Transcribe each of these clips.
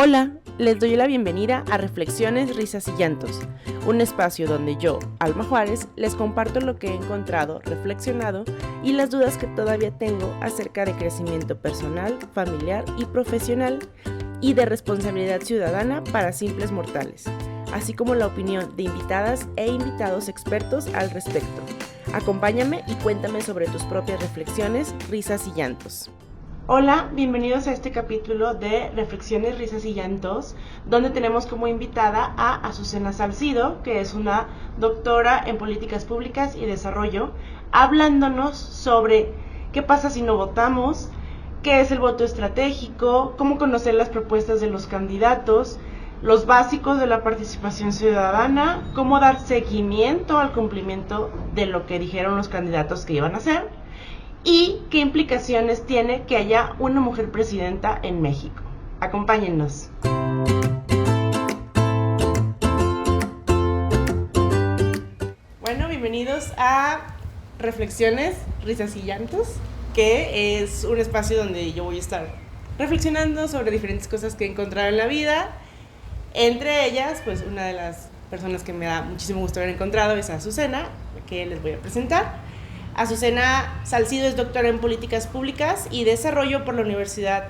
Hola, les doy la bienvenida a Reflexiones, Risas y Llantos, un espacio donde yo, Alma Juárez, les comparto lo que he encontrado, reflexionado y las dudas que todavía tengo acerca de crecimiento personal, familiar y profesional y de responsabilidad ciudadana para simples mortales, así como la opinión de invitadas e invitados expertos al respecto. Acompáñame y cuéntame sobre tus propias reflexiones, risas y llantos. Hola, bienvenidos a este capítulo de Reflexiones, Risas y Llantos, donde tenemos como invitada a Azucena Salcido, que es una doctora en Políticas Públicas y Desarrollo, hablándonos sobre qué pasa si no votamos, qué es el voto estratégico, cómo conocer las propuestas de los candidatos, los básicos de la participación ciudadana, cómo dar seguimiento al cumplimiento de lo que dijeron los candidatos que iban a hacer, y qué implicaciones tiene que haya una mujer presidenta en México. Acompáñennos. Bueno, bienvenidos a Reflexiones, Risas y Llantos, que es un espacio donde yo voy a estar reflexionando sobre diferentes cosas que he encontrado en la vida. Entre ellas, pues una de las personas que me da muchísimo gusto haber encontrado es a Azucena, que les voy a presentar. Azucena Salcido es doctora en Políticas Públicas y Desarrollo por la Universidad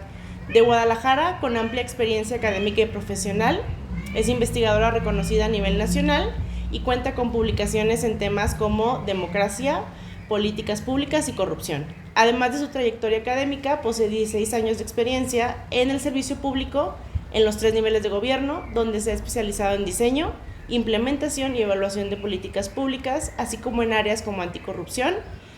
de Guadalajara, con amplia experiencia académica y profesional. Es investigadora reconocida a nivel nacional y cuenta con publicaciones en temas como democracia, políticas públicas y corrupción. Además de su trayectoria académica, posee 16 años de experiencia en el servicio público en los 3 niveles de gobierno, donde se ha especializado en diseño, implementación y evaluación de políticas públicas, así como en áreas como anticorrupción,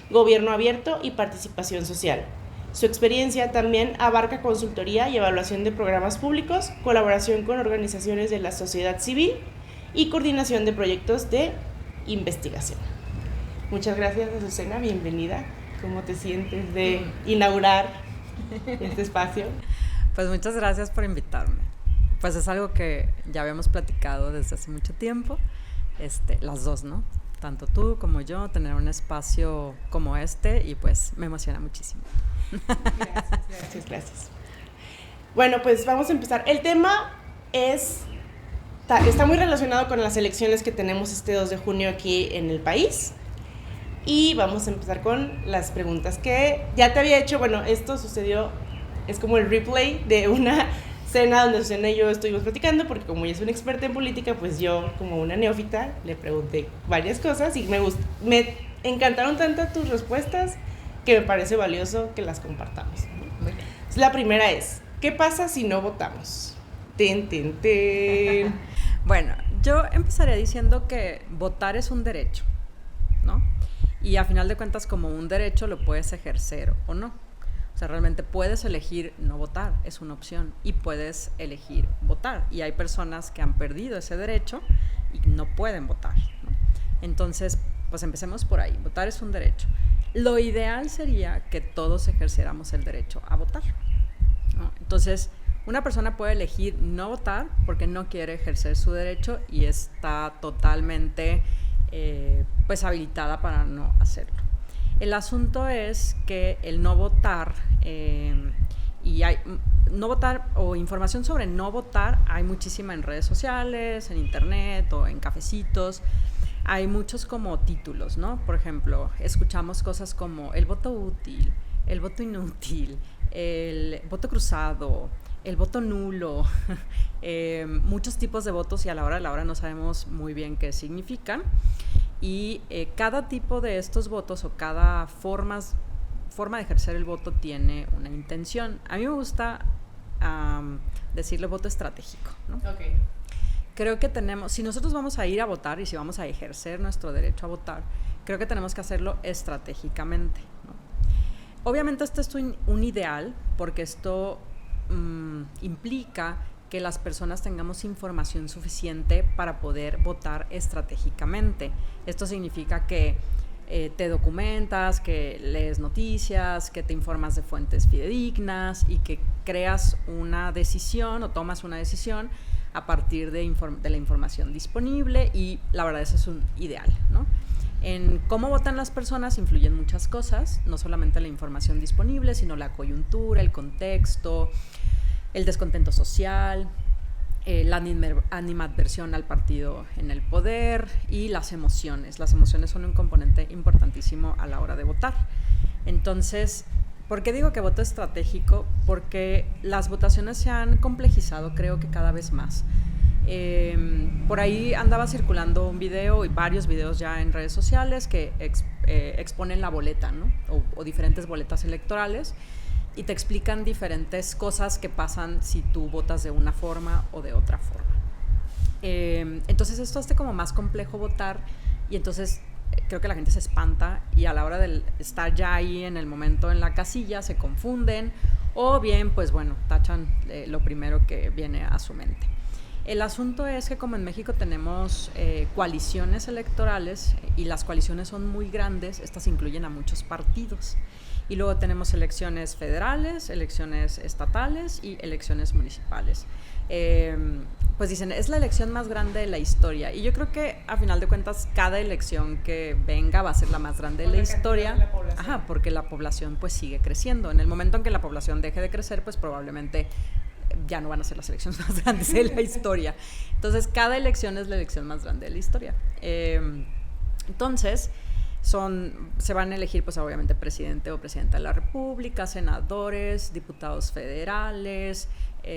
gobierno abierto y participación social. Su experiencia también abarca consultoría y evaluación de programas públicos, colaboración con organizaciones de la sociedad civil y coordinación de proyectos de investigación. Muchas gracias, Azucena, bienvenida. ¿Cómo te sientes de inaugurar este espacio? Pues muchas gracias por invitarme. Pues es algo que ya habíamos platicado desde hace mucho tiempo, las dos, ¿no? Tanto tú como yo, tener un espacio como este, y pues me emociona muchísimo. Gracias. Bueno, pues vamos a empezar. El tema está muy relacionado con las elecciones que tenemos este 2 de junio aquí en el país. Y vamos a empezar con las preguntas que ya te había hecho. Bueno, esto sucedió, es como el replay de una cena donde Azucena y yo estuvimos platicando, porque como ella es una experta en política, pues yo, como una neófita, le pregunté varias cosas y me encantaron tanto tus respuestas que me parece valioso que las compartamos. Muy bien. Entonces, la primera es, ¿qué pasa si no votamos? Bueno, yo empezaría diciendo que votar es un derecho, ¿no? Y a final de cuentas, como un derecho, lo puedes ejercer o no. O sea, realmente puedes elegir no votar, es una opción, y puedes elegir votar. Y hay personas que han perdido ese derecho y no pueden votar, ¿no? Entonces, pues empecemos por ahí. Votar es un derecho. Lo ideal sería que todos ejerciéramos el derecho a votar, ¿no? Entonces, una persona puede elegir no votar porque no quiere ejercer su derecho y está totalmente pues habilitada para no hacerlo. El asunto es que el no votar, y hay no votar o información sobre no votar, hay muchísima en redes sociales, en internet o en cafecitos. Hay muchos como títulos, ¿no? Por ejemplo, escuchamos cosas como el voto útil, el voto inútil, el voto cruzado, el voto nulo, muchos tipos de votos, y a la hora de la hora no sabemos muy bien qué significan. Y cada tipo de estos votos o cada forma de ejercer el voto tiene una intención. A mí me gusta decirle voto estratégico, ¿no? Okay. Creo que si nosotros vamos a ir a votar y si vamos a ejercer nuestro derecho a votar, creo que tenemos que hacerlo estratégicamente, ¿no? Obviamente esto es un ideal, porque esto implica que las personas tengamos información suficiente para poder votar estratégicamente. Esto significa que te documentas, que lees noticias, que te informas de fuentes fidedignas y que creas una decisión o tomas una decisión a partir de la información disponible, y la verdad eso es un ideal, ¿no? En cómo votan las personas influyen muchas cosas, no solamente la información disponible, sino la coyuntura, el contexto, el descontento social, la animadversión al partido en el poder y las emociones. Las emociones son un componente importantísimo a la hora de votar. Entonces, ¿por qué digo que voto estratégico? Porque las votaciones se han complejizado, creo que cada vez más. Por ahí andaba circulando un video y varios videos ya en redes sociales que exponen la boleta, ¿no? o diferentes boletas electorales, y te explican diferentes cosas que pasan si tú votas de una forma o de otra forma. Entonces esto hace como más complejo votar, y entonces creo que la gente se espanta y a la hora de estar ya ahí en el momento en la casilla se confunden, o bien pues bueno, tachan lo primero que viene a su mente. El asunto es que como en México tenemos coaliciones electorales y las coaliciones son muy grandes, estas incluyen a muchos partidos. Y luego tenemos elecciones federales, elecciones estatales y elecciones municipales. Pues dicen, es la elección más grande de la historia. Y yo creo que a final de cuentas cada elección que venga va a ser la más grande de la historia. Ajá, porque la población pues sigue creciendo. En el momento en que la población deje de crecer, pues probablemente ya no van a ser las elecciones más grandes de la historia. Entonces cada elección es la elección más grande de la historia. Entonces se van a elegir pues obviamente presidente o presidenta de la República, senadores, diputados federales,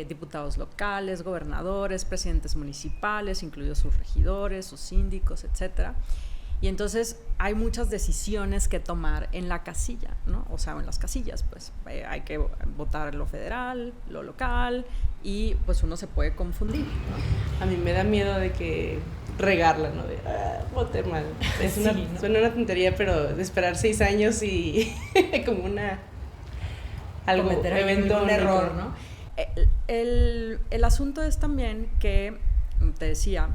diputados locales, gobernadores, presidentes municipales, incluidos sus regidores, sus síndicos, etcétera. Y entonces hay muchas decisiones que tomar en la casilla, ¿no? O sea, en las casillas, pues hay que votar lo federal, lo local, y pues uno se puede confundir, ¿no? A mí me da miedo de que regarla, ¿no? De, voté mal. Es una, sí, ¿no? Suena una tontería, pero de esperar 6 años y como algo, evento, un error, ¿no? El asunto es también que, te decía,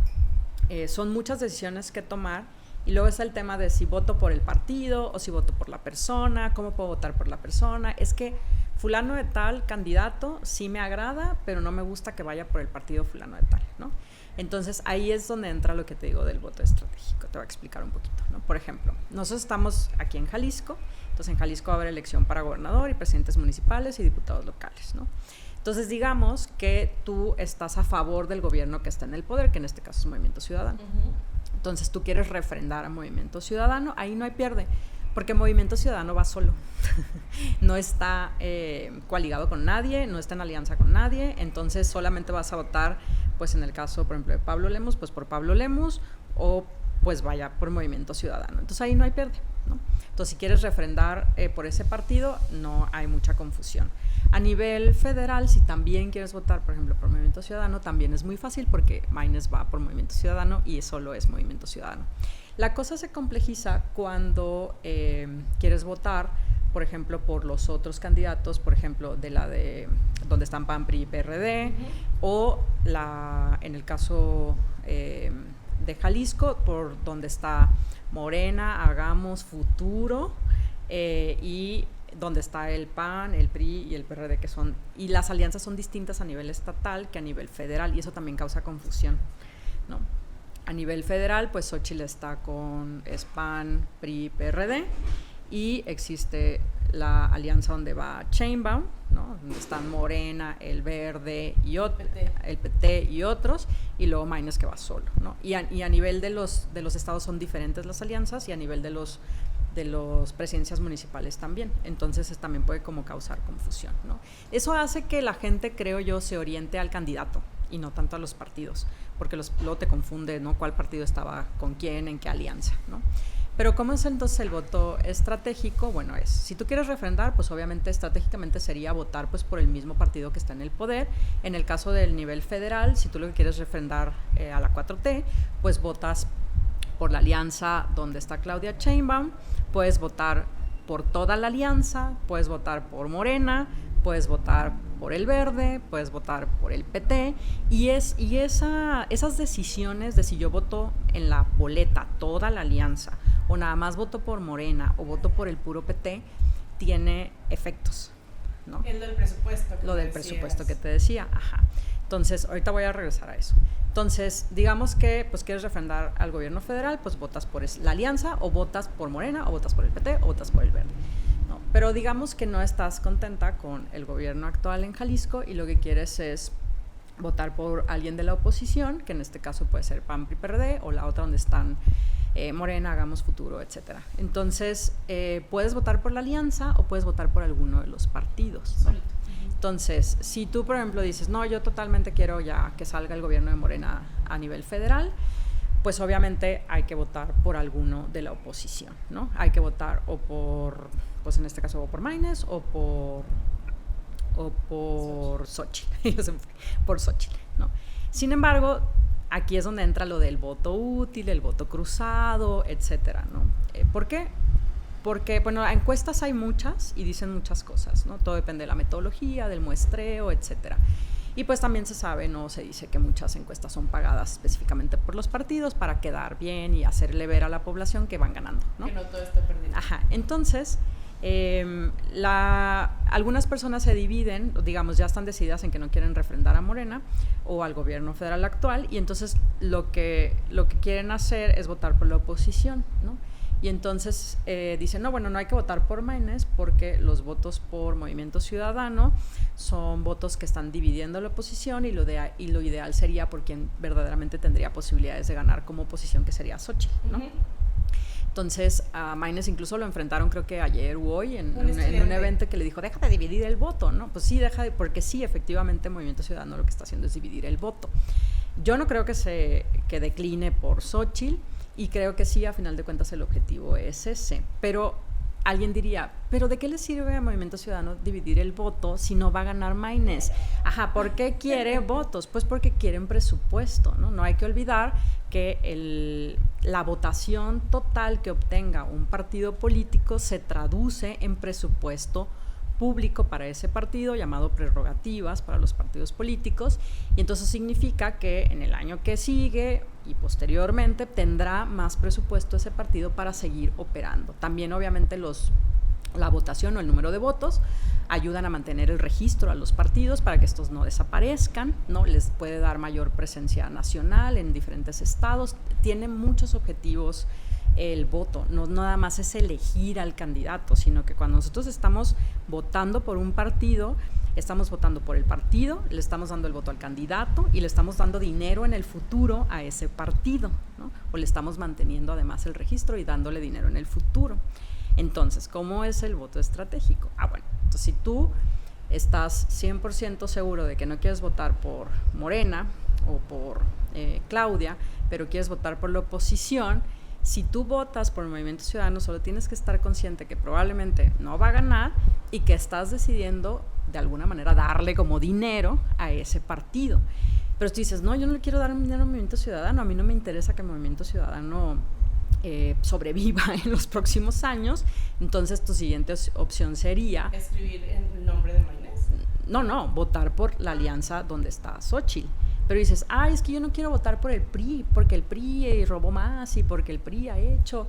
son muchas decisiones que tomar. Y luego está el tema de si voto por el partido o si voto por la persona, cómo puedo votar por la persona. Es que fulano de tal candidato sí me agrada, pero no me gusta que vaya por el partido fulano de tal, ¿no? Entonces ahí es donde entra lo que te digo del voto estratégico. Te voy a explicar un poquito, ¿no? Por ejemplo, nosotros estamos aquí en Jalisco, entonces en Jalisco va a haber elección para gobernador y presidentes municipales y diputados locales, ¿no? Entonces digamos que tú estás a favor del gobierno que está en el poder, que en este caso es Movimiento Ciudadano. Entonces tú quieres refrendar a Movimiento Ciudadano, ahí no hay pierde, porque Movimiento Ciudadano va solo, no está coaligado con nadie, no está en alianza con nadie, entonces solamente vas a votar, pues en el caso, por ejemplo, de Pablo Lemus, pues por Pablo Lemus, o pues vaya por Movimiento Ciudadano, entonces ahí no hay pierde, ¿no? Entonces si quieres refrendar por ese partido, no hay mucha confusión. A nivel federal, si también quieres votar, por ejemplo, por Movimiento Ciudadano, también es muy fácil porque Maynes va por Movimiento Ciudadano y solo es Movimiento Ciudadano. La cosa se complejiza cuando quieres votar, por ejemplo, por los otros candidatos, por ejemplo, de donde están PAN, PRI y PRD, o en el caso de Jalisco, por donde está Morena, Hagamos, Futuro, y donde está el PAN, el PRI y el PRD, y las alianzas son distintas a nivel estatal que a nivel federal, y eso también causa confusión, ¿no? A nivel federal, pues Xóchitl está con PAN, PRI, PRD, y existe la alianza donde va Sheinbaum, ¿no? Donde están Morena, el Verde y el PT y otros, y luego Maynes que va solo, ¿no? Y a nivel de los estados son diferentes las alianzas, y a nivel de los presidencias municipales también, entonces también puede como causar confusión, ¿no? Eso hace que la gente, creo yo, se oriente al candidato y no tanto a los partidos, porque luego te confunde, ¿no? Cuál partido estaba con quién, en qué alianza, ¿no? Pero ¿cómo es entonces el voto estratégico? Bueno, si tú quieres refrendar, pues obviamente estratégicamente sería votar pues por el mismo partido que está en el poder. En el caso del nivel federal, si tú lo que quieres refrendar a la 4T, pues votas por la alianza donde está Claudia Sheinbaum, puedes votar por toda la alianza, puedes votar por Morena, puedes votar por el Verde, puedes votar por el PT, y esas decisiones de si yo voto en la boleta toda la alianza, o nada más voto por Morena, o voto por el puro PT, tiene efectos, ¿no? Es lo del presupuesto. Lo del presupuesto que te decía, ajá. Entonces, ahorita voy a regresar a eso. Entonces, digamos que pues quieres refrendar al gobierno federal, pues votas por la alianza, o votas por Morena, o votas por el PT, o votas por el Verde, ¿no? Pero digamos que no estás contenta con el gobierno actual en Jalisco y lo que quieres es votar por alguien de la oposición, que en este caso puede ser PAN, PRI, PRD, o la otra donde están Morena, Hagamos Futuro, etcétera. Entonces, puedes votar por la alianza o puedes votar por alguno de los partidos, ¿no? Entonces, si tú, por ejemplo, dices, no, yo totalmente quiero ya que salga el gobierno de Morena a nivel federal, pues obviamente hay que votar por alguno de la oposición, ¿no? Hay que votar o por, pues en este caso, o por Maynes o por Xochitl, por Xochitl, ¿no? Sin embargo, aquí es donde entra lo del voto útil, el voto cruzado, etcétera, ¿no? ¿Por qué? Porque, bueno, encuestas hay muchas y dicen muchas cosas, ¿no? Todo depende de la metodología, del muestreo, etcétera. Y pues también se sabe, ¿no? Se dice que muchas encuestas son pagadas específicamente por los partidos para quedar bien y hacerle ver a la población que van ganando, ¿no? Que no todo está perdido. Ajá, entonces, algunas personas se dividen, digamos, ya están decididas en que no quieren refrendar a Morena o al gobierno federal actual, y entonces lo que quieren hacer es votar por la oposición, ¿no? Y entonces dicen, no, bueno, no hay que votar por Maynes porque los votos por Movimiento Ciudadano son votos que están dividiendo la oposición y lo ideal sería por quien verdaderamente tendría posibilidades de ganar como oposición, que sería Xochitl, ¿no? Uh-huh. Entonces, a Maynes incluso lo enfrentaron, creo que ayer u hoy, en un evento que le dijo, deja de dividir el voto, ¿no? Pues sí, porque sí, efectivamente, Movimiento Ciudadano lo que está haciendo es dividir el voto. Yo no creo que decline por Xochitl, y creo que sí, a final de cuentas, el objetivo es ese. Pero alguien diría, ¿pero de qué le sirve a Movimiento Ciudadano dividir el voto si no va a ganar Maynes? Ajá, ¿por qué quiere votos? Pues porque quieren presupuesto, ¿no? No hay que olvidar que la votación total que obtenga un partido político se traduce en presupuesto público para ese partido, llamado prerrogativas para los partidos políticos, y entonces significa que en el año que sigue y posteriormente tendrá más presupuesto ese partido para seguir operando. También obviamente la votación o el número de votos ayudan a mantener el registro a los partidos para que estos no desaparezcan, ¿no? Les puede dar mayor presencia nacional en diferentes estados, tiene muchos objetivos el voto, no nada más es elegir al candidato, sino que cuando nosotros estamos votando por un partido, estamos votando por el partido, le estamos dando el voto al candidato y le estamos dando dinero en el futuro a ese partido, ¿no? O le estamos manteniendo además el registro y dándole dinero en el futuro. Entonces, ¿cómo es el voto estratégico? Bueno, entonces si tú estás 100% seguro de que no quieres votar por Morena o por Claudia, pero quieres votar por la oposición, si tú votas por el Movimiento Ciudadano, solo tienes que estar consciente que probablemente no va a ganar y que estás decidiendo de alguna manera darle como dinero a ese partido. Pero tú dices, no, yo no le quiero dar dinero al Movimiento Ciudadano, a mí no me interesa que el Movimiento Ciudadano sobreviva en los próximos años, entonces tu siguiente opción sería... ¿Escribir el nombre de Maynes? No, votar por la alianza donde está Xochitl. Pero dices, es que yo no quiero votar por el PRI, porque el PRI robó más y porque el PRI ha hecho,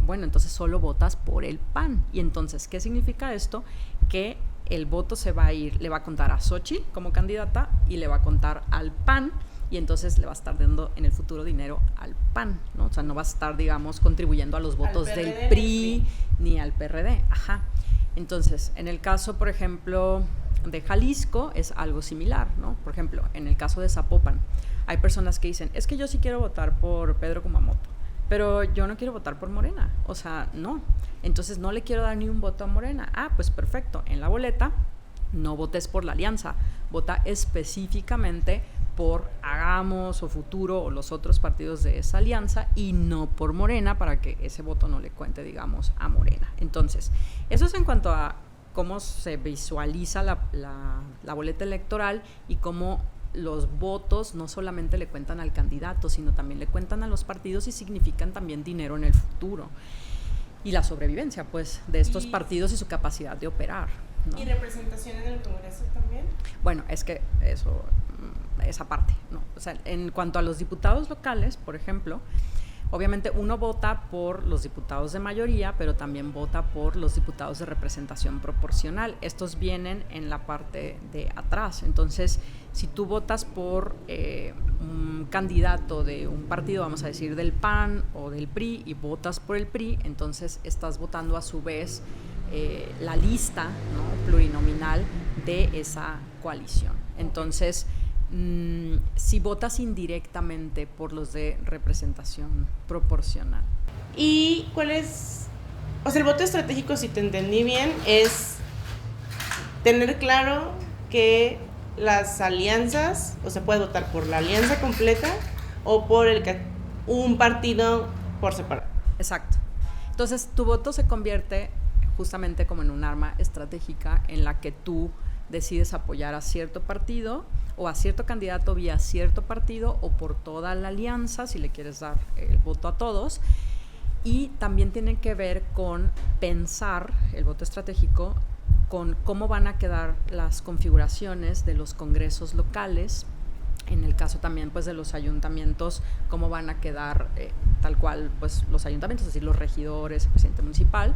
bueno, entonces solo votas por el PAN. Y entonces, ¿qué significa esto? Que el voto le va a contar a Xochitl como candidata y le va a contar al PAN, y entonces le va a estar dando en el futuro dinero al PAN, ¿no? O sea, no va a estar, digamos, contribuyendo a los votos del PRI ni al PRD. Ajá. Entonces, en el caso, por ejemplo, de Jalisco es algo similar, ¿no? Por ejemplo, en el caso de Zapopan, hay personas que dicen, es que yo sí quiero votar por Pedro Kumamoto, pero yo no quiero votar por Morena, o sea, no. Entonces no le quiero dar ni un voto a Morena. Pues perfecto, en la boleta no votes por la alianza, vota específicamente por Hagamos o Futuro o los otros partidos de esa alianza y no por Morena, para que ese voto no le cuente, digamos, a Morena. Entonces, eso es en cuanto a cómo se visualiza la boleta electoral y cómo los votos no solamente le cuentan al candidato, sino también le cuentan a los partidos y significan también dinero en el futuro. Y la sobrevivencia, pues, de estos partidos y su capacidad de operar, ¿no? ¿Y representación en el Congreso también? Bueno, es que esa parte, ¿no? O sea, en cuanto a los diputados locales, por ejemplo, obviamente uno vota por los diputados de mayoría, pero también vota por los diputados de representación proporcional. Estos vienen en la parte de atrás. Entonces, si tú votas por un candidato de un partido, vamos a decir del PAN o del PRI, y votas por el PRI, entonces estás votando a su vez la lista, ¿no?, plurinominal de esa coalición. Entonces, si votas indirectamente por los de representación proporcional. ¿Y cuál es? O sea, el voto estratégico, si te entendí bien, es tener claro que las alianzas, o se puede votar por la alianza completa o por un partido por separado. Exacto. Entonces, tu voto se convierte justamente como en un arma estratégica en la que tú decides apoyar a cierto partido o a cierto candidato vía cierto partido o por toda la alianza, si le quieres dar el voto a todos. Y también tiene que ver con pensar el voto estratégico con cómo van a quedar las configuraciones de los congresos locales, en el caso también pues de los ayuntamientos, cómo van a quedar tal cual pues los ayuntamientos, es decir, los regidores, el presidente municipal,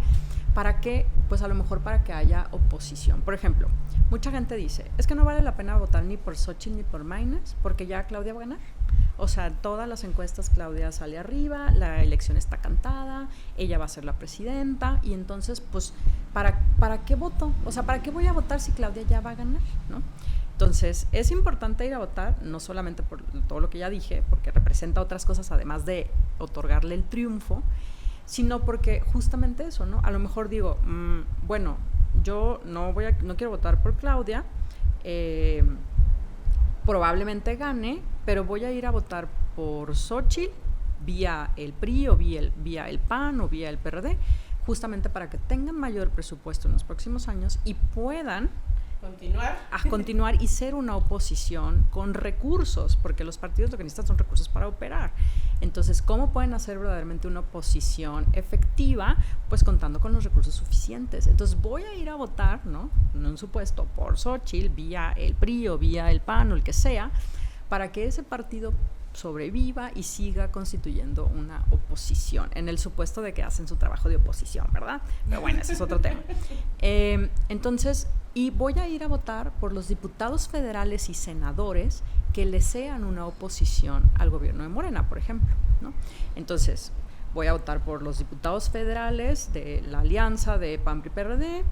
para que, pues a lo mejor para que haya oposición. Por ejemplo, mucha gente dice, es que no vale la pena votar ni por Xochitl ni por Maynes, porque ya Claudia va a ganar. O sea, todas las encuestas Claudia sale arriba, la elección está cantada, ella va a ser la presidenta, y entonces, pues, ¿para qué voto? O sea, ¿para qué voy a votar si Claudia ya va a ganar, ¿no? Entonces, es importante ir a votar, no solamente por todo lo que ya dije, porque representa otras cosas además de otorgarle el triunfo, sino porque justamente eso, ¿no? A lo mejor digo, bueno, yo no quiero votar por Claudia, probablemente gane, pero voy a ir a votar por Xochitl vía el PRI o vía el PAN o vía el PRD, justamente para que tengan mayor presupuesto en los próximos años y puedan continuar y ser una oposición con recursos, porque los partidos lo que necesitan son recursos para operar. Entonces, ¿cómo pueden hacer verdaderamente una oposición efectiva? Pues contando con los recursos suficientes. Entonces, voy a ir a votar, ¿no?, en un supuesto, por Xochitl, vía el PRI o vía el PAN o el que sea, para que ese partido sobreviva y siga constituyendo una oposición, en el supuesto de que hacen su trabajo de oposición, ¿verdad? Pero bueno, ese es otro tema. Entonces, y voy a ir a votar por los diputados federales y senadores que le sean una oposición al gobierno de Morena, por ejemplo, ¿no? Entonces, voy a votar por los diputados federales de la alianza de PAN-PRI-PRD,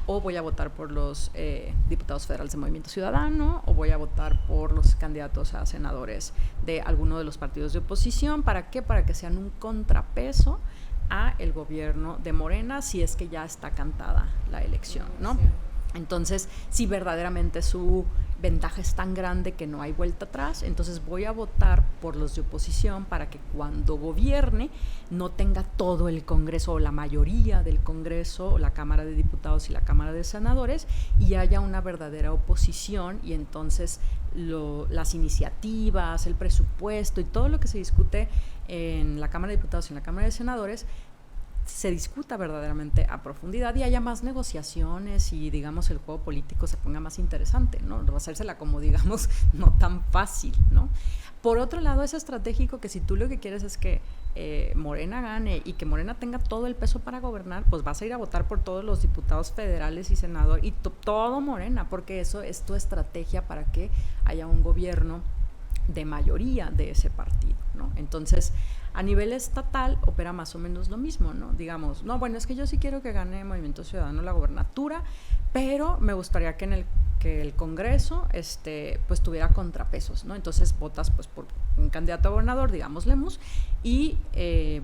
o voy a votar por los diputados federales de Movimiento Ciudadano, o voy a votar por los candidatos a senadores de alguno de los partidos de oposición. ¿Para qué? Para que sean un contrapeso a el gobierno de Morena, si es que ya está cantada la elección, ¿no? Entonces, si verdaderamente su ventaja es tan grande que no hay vuelta atrás, entonces voy a votar por los de oposición para que cuando gobierne no tenga todo el Congreso o la mayoría del Congreso, la Cámara de Diputados y la Cámara de Senadores, y haya una verdadera oposición, y entonces las iniciativas, el presupuesto y todo lo que se discute en la Cámara de Diputados y en la Cámara de Senadores se discuta verdaderamente a profundidad y haya más negociaciones y, digamos, el juego político se ponga más interesante, ¿no? Hacérsela como, digamos, no tan fácil, ¿no? Por otro lado, es estratégico que si tú lo que quieres es que Morena gane y que Morena tenga todo el peso para gobernar, pues vas a ir a votar por todos los diputados federales y senadores y todo Morena, porque eso es tu estrategia para que haya un gobierno de mayoría de ese partido, ¿no? Entonces, a nivel estatal opera más o menos lo mismo, ¿no? Digamos, no, bueno, es que yo sí quiero que gane Movimiento Ciudadano la gobernatura, pero me gustaría que el Congreso pues tuviera contrapesos, ¿no? Entonces votas pues por un candidato a gobernador, digamos Lemus, y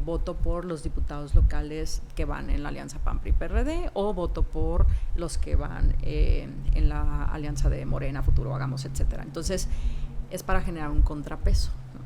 voto por los diputados locales que van en la alianza PAN-PRI-PRD, o voto por los que van en la alianza de Morena, Futuro, Hagamos, etcétera. Entonces, es para generar un contrapeso, ¿no?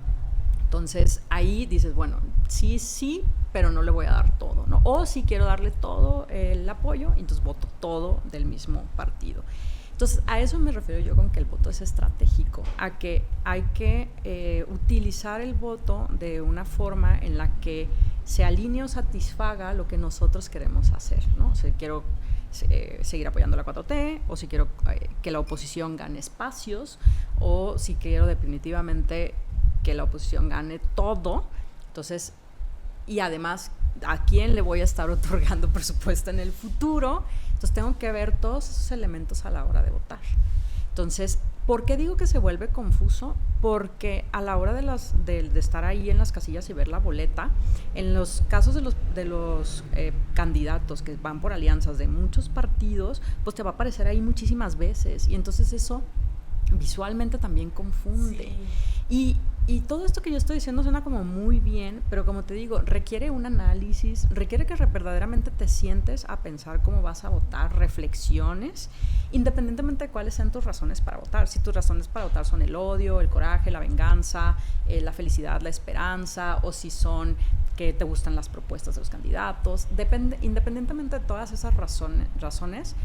Entonces, ahí dices, bueno, sí, pero no le voy a dar todo, ¿no? O si quiero darle todo el apoyo, entonces voto todo del mismo partido. Entonces, a eso me refiero yo con que el voto es estratégico, a que hay que utilizar el voto de una forma en la que se alinee o satisfaga lo que nosotros queremos hacer, ¿no? O sea, quiero seguir apoyando la 4T, o si quiero que la oposición gane espacios, o si quiero definitivamente que la oposición gane todo. Entonces, y además, ¿a quién le voy a estar otorgando presupuesto en el futuro? Entonces, tengo que ver todos esos elementos a la hora de votar. Entonces, ¿Por qué digo que se vuelve confuso? Porque a la hora de estar ahí en las casillas y ver la boleta, en los casos de los candidatos que van por alianzas de muchos partidos, pues te va a aparecer ahí muchísimas veces, y entonces eso visualmente también confunde. Sí. Y todo esto que yo estoy diciendo suena como muy bien, pero como te digo, requiere un análisis, requiere que verdaderamente te sientes a pensar cómo vas a votar, reflexiones, independientemente de cuáles sean tus razones para votar. Si tus razones para votar son el odio, el coraje, la venganza, la felicidad, la esperanza, o si son que te gustan las propuestas de los candidatos, independientemente de todas esas razones,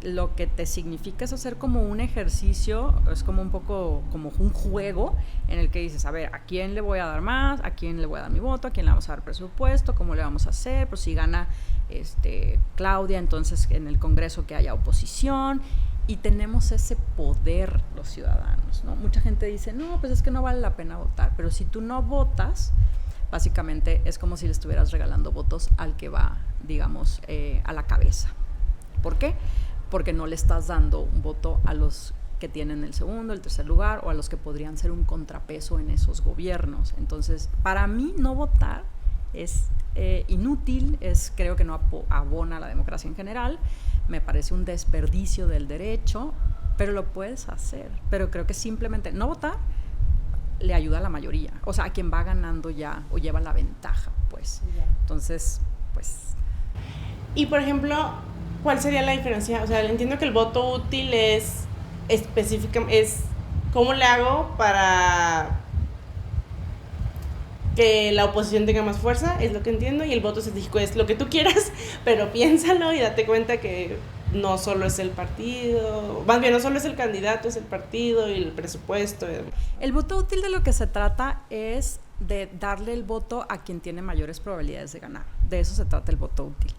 lo que te significa es hacer como un ejercicio, es como un poco como un juego en el que dices, a ver, ¿a quién le voy a dar más? ¿A quién le voy a dar mi voto? ¿A quién le vamos a dar presupuesto? ¿Cómo le vamos a hacer? Pues si gana Claudia, entonces en el Congreso que haya oposición, y tenemos ese poder los ciudadanos, ¿no? Mucha gente dice, no, pues es que no vale la pena votar, pero si tú no votas, básicamente es como si le estuvieras regalando votos al que va, digamos, a la cabeza. ¿Por qué? Porque no le estás dando un voto a los que tienen el segundo, el tercer lugar, o a los que podrían ser un contrapeso en esos gobiernos. Entonces, para mí no votar es inútil, creo que no abona a la democracia en general, me parece un desperdicio del derecho, pero lo puedes hacer. Pero creo que simplemente no votar le ayuda a la mayoría, o sea, a quien va ganando ya o lleva la ventaja, pues. Entonces, pues... Y, por ejemplo, ¿cuál sería la diferencia? O sea, entiendo que el voto útil es específica, es cómo le hago para que la oposición tenga más fuerza, es lo que entiendo, y el voto estratégico es lo que tú quieras, pero piénsalo y date cuenta que no solo es el partido, más bien no solo es el candidato, es el partido y el presupuesto. El voto útil, de lo que se trata es de darle el voto a quien tiene mayores probabilidades de ganar. De eso se trata el voto útil.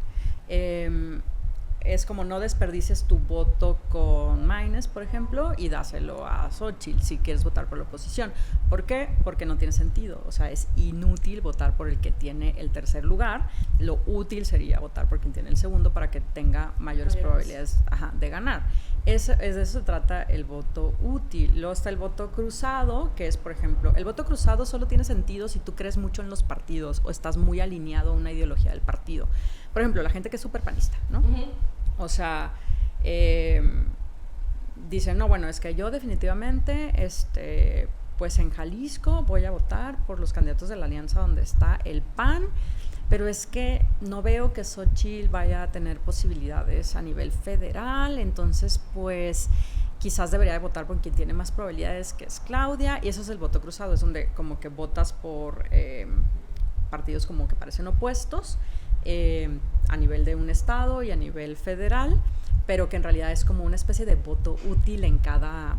Es como no desperdicies tu voto con Maynes, por ejemplo, y dáselo a Xóchitl si quieres votar por la oposición. ¿Por qué? Porque no tiene sentido. O sea, es inútil votar por el que tiene el tercer lugar. Lo útil sería votar por quien tiene el segundo para que tenga mayores probabilidades de ganar. De eso se trata el voto útil. Luego está el voto cruzado, que es, por ejemplo, el voto cruzado solo tiene sentido si tú crees mucho en los partidos o estás muy alineado a una ideología del partido. Por ejemplo, la gente que es súper panista, ¿no? Uh-huh. O sea, dicen, no, bueno, es que yo definitivamente, pues en Jalisco voy a votar por los candidatos de la alianza donde está el PAN, pero es que no veo que Xóchitl vaya a tener posibilidades a nivel federal, entonces pues quizás debería de votar por quien tiene más probabilidades, que es Claudia, y eso es el voto cruzado, es donde como que votas por partidos como que parecen opuestos, a nivel de un estado y a nivel federal, pero que en realidad es como una especie de voto útil en cada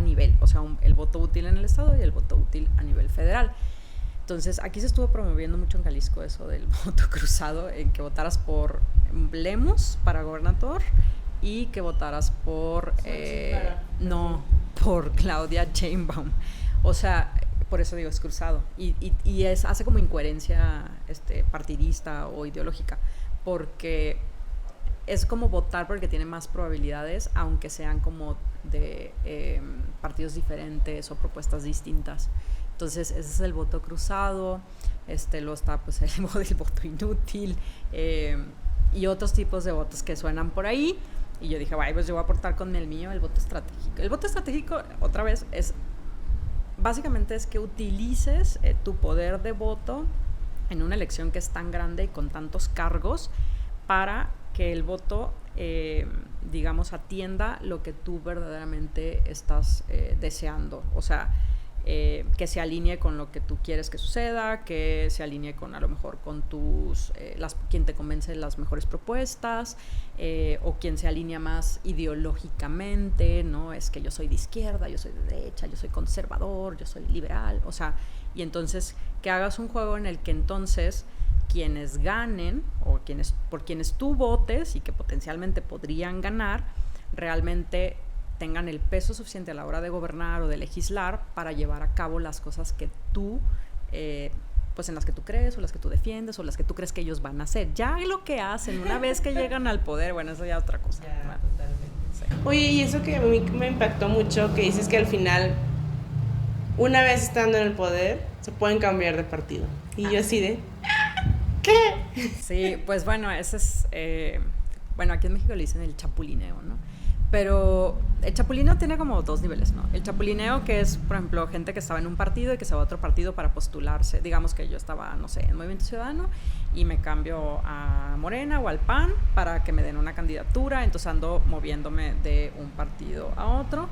nivel, o sea, el voto útil en el estado y el voto útil a nivel federal. Entonces, aquí se estuvo promoviendo mucho en Jalisco eso del voto cruzado, en que votaras por Lemus para gobernador y que votaras por por Claudia Sheinbaum. O sea, por eso digo, es cruzado. Y hace como incoherencia partidista o ideológica, porque es como votar porque tiene más probabilidades, aunque sean como de partidos diferentes o propuestas distintas. Entonces, ese es el voto cruzado. Luego está pues el voto inútil y otros tipos de votos que suenan por ahí. Y yo dije, pues yo voy a aportar con el mío, el voto estratégico. El voto estratégico, otra vez, básicamente es que utilices tu poder de voto en una elección que es tan grande y con tantos cargos para que el voto, digamos, atienda lo que tú verdaderamente estás deseando. O sea, que se alinee con lo que tú quieres que suceda, que se alinee con, a lo mejor, con quien te convence de las mejores propuestas, o quien se alinea más ideológicamente, ¿no? Es que yo soy de izquierda, yo soy de derecha, yo soy conservador, yo soy liberal, o sea, y entonces que hagas un juego en el que entonces quienes ganen, o por quienes tú votes y que potencialmente podrían ganar, realmente tengan el peso suficiente a la hora de gobernar o de legislar para llevar a cabo las cosas que tú, pues en las que tú crees, o las que tú defiendes, o las que tú crees que ellos van a hacer. Ya lo que hacen una vez que llegan al poder, bueno, eso ya es otra cosa. Ya, totalmente. Oye, y eso que a mí me impactó mucho, que dices que al final, una vez estando en el poder, se pueden cambiar de partido. Y yo así de, ¿qué? Sí, pues bueno, ese es, bueno, aquí en México le dicen el chapulineo, ¿no? Pero el chapulineo tiene como dos niveles, ¿no? El chapulineo, que es, por ejemplo, gente que estaba en un partido y que se va a otro partido para postularse. Digamos que yo estaba, no sé, en Movimiento Ciudadano y me cambio a Morena o al PAN para que me den una candidatura, entonces ando moviéndome de un partido a otro.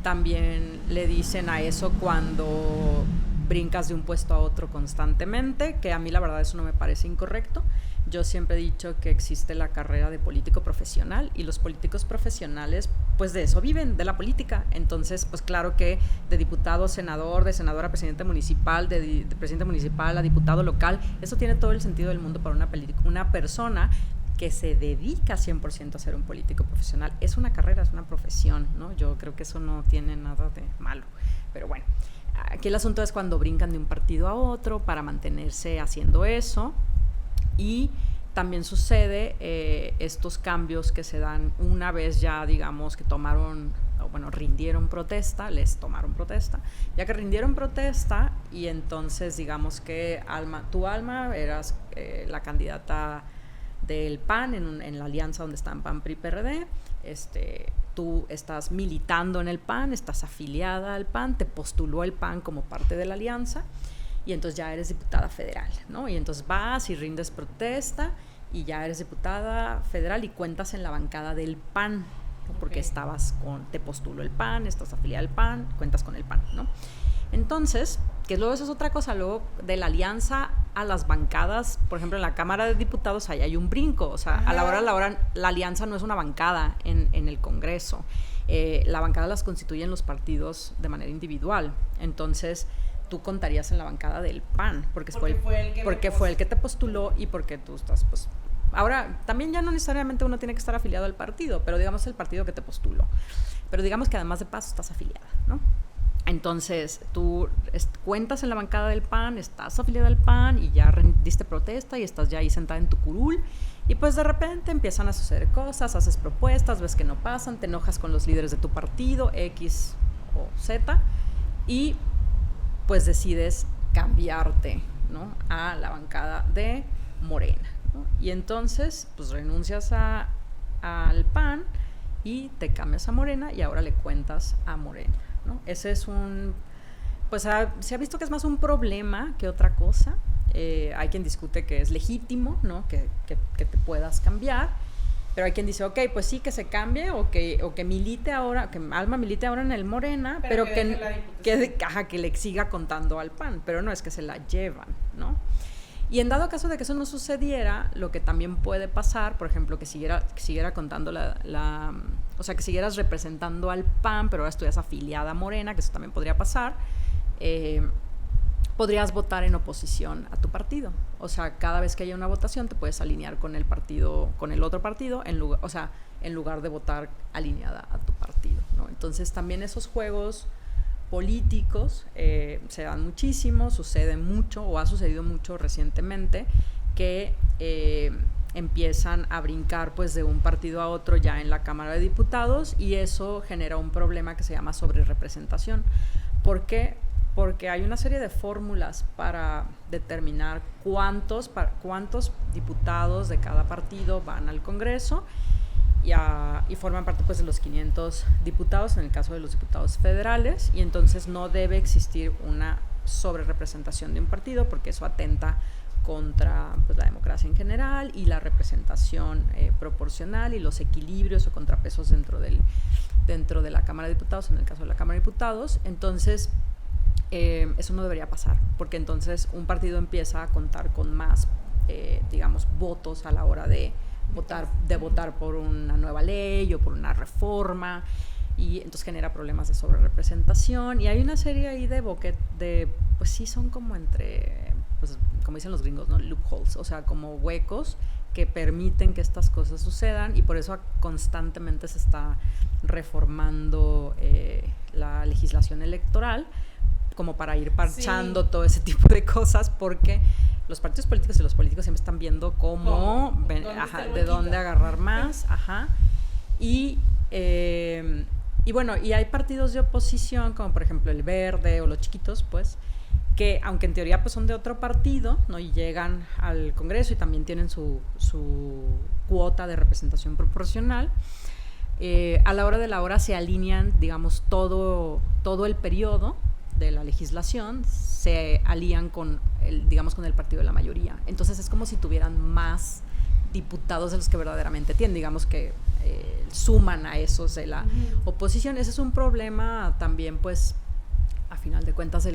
También le dicen a eso cuando brincas de un puesto a otro constantemente, que a mí la verdad eso no me parece incorrecto. Yo siempre he dicho que existe la carrera de político profesional y los políticos profesionales pues de eso viven, de la política. Entonces pues claro que de diputado a senador, de senador a presidente municipal, de presidente municipal a diputado local, eso tiene todo el sentido del mundo para una persona que se dedica 100% a ser un político profesional. Es una carrera, es una profesión, ¿no? Yo creo que eso no tiene nada de malo, pero bueno. Aquí el asunto es cuando brincan de un partido a otro para mantenerse haciendo eso. Y también sucede estos cambios que se dan una vez ya, digamos, que rindieron protesta, les tomaron protesta, ya que rindieron protesta y entonces digamos que Alma, eras la candidata del PAN en la alianza donde están PAN, PRI, PRD, tú estás militando en el PAN, estás afiliada al PAN, te postuló el PAN como parte de la alianza y entonces ya eres diputada federal, ¿no? Y entonces vas y rindes protesta y ya eres diputada federal y cuentas en la bancada del PAN, ¿no? Porque te postuló el PAN, estás afiliada al PAN, cuentas con el PAN, ¿no? Entonces, que luego eso es otra cosa, luego de la alianza a las bancadas, por ejemplo, en la Cámara de Diputados ahí hay un brinco, o sea, a la hora, la alianza no es una bancada en el Congreso, la bancada las constituyen los partidos de manera individual, entonces tú contarías en la bancada del PAN, porque fue el que te postuló y porque tú estás, pues, ahora, también ya no necesariamente uno tiene que estar afiliado al partido, pero digamos el partido que te postuló, pero digamos que además de paso estás afiliada, ¿no? Entonces, tú cuentas en la bancada del PAN, estás afiliada al PAN y ya diste protesta y estás ya ahí sentada en tu curul y pues de repente empiezan a suceder cosas, haces propuestas, ves que no pasan, te enojas con los líderes de tu partido, X o Z, y pues decides cambiarte, ¿no? A la bancada de Morena, ¿no? Y entonces, pues renuncias al PAN y te cambias a Morena y ahora le cuentas a Morena, ¿no? Ese es pues se ha visto que es más un problema que otra cosa. Hay quien discute que es legítimo, ¿no? Que te puedas cambiar, pero hay quien dice, ok, pues sí, que se cambie o que milite ahora, que Alma milite ahora en el Morena, pero que le siga contando al PAN, pero no es que se la llevan, ¿no? Y en dado caso de que eso no sucediera, lo que también puede pasar, por ejemplo, que siguiera contando o sea, que siguieras representando al PAN, pero ahora estuvieras afiliada a Morena, que eso también podría pasar, podrías votar en oposición a tu partido. O sea, cada vez que haya una votación te puedes alinear con el otro partido, en lugar de votar alineada a tu partido, ¿no? Entonces también esos juegos políticos se dan muchísimo, sucede mucho o ha sucedido mucho recientemente que empiezan a brincar pues de un partido a otro ya en la Cámara de Diputados y eso genera un problema que se llama sobrerepresentación. ¿Por qué? Porque hay una serie de fórmulas para determinar cuántos diputados de cada partido van al Congreso y forman parte pues de los 500 diputados en el caso de los diputados federales y entonces no debe existir una sobrerepresentación de un partido porque eso atenta contra pues, la democracia en general y la representación proporcional y los equilibrios o contrapesos dentro de la Cámara de Diputados, en el caso de la Cámara de Diputados. Entonces eso no debería pasar porque entonces un partido empieza a contar con más digamos votos a la hora de votar por una nueva ley o por una reforma y entonces genera problemas de sobrerepresentación y hay una serie ahí pues sí son como pues como dicen los gringos, ¿no? Loopholes, o sea, como huecos que permiten que estas cosas sucedan y por eso constantemente se está reformando la legislación electoral como para ir parchando todo ese tipo de cosas porque los partidos políticos y los políticos siempre están viendo de dónde agarrar más, y Y bueno, y hay partidos de oposición, como por ejemplo el Verde o los chiquitos, pues, que aunque en teoría pues son de otro partido, ¿no? Y llegan al Congreso y también tienen su cuota de representación proporcional, a la hora de la hora se alinean, digamos, todo el periodo de la legislación, se alían con el partido de la mayoría. Entonces es como si tuvieran más diputados de los que verdaderamente tienen, digamos que suman a esos de la oposición. Ese es un problema también, pues, a final de cuentas,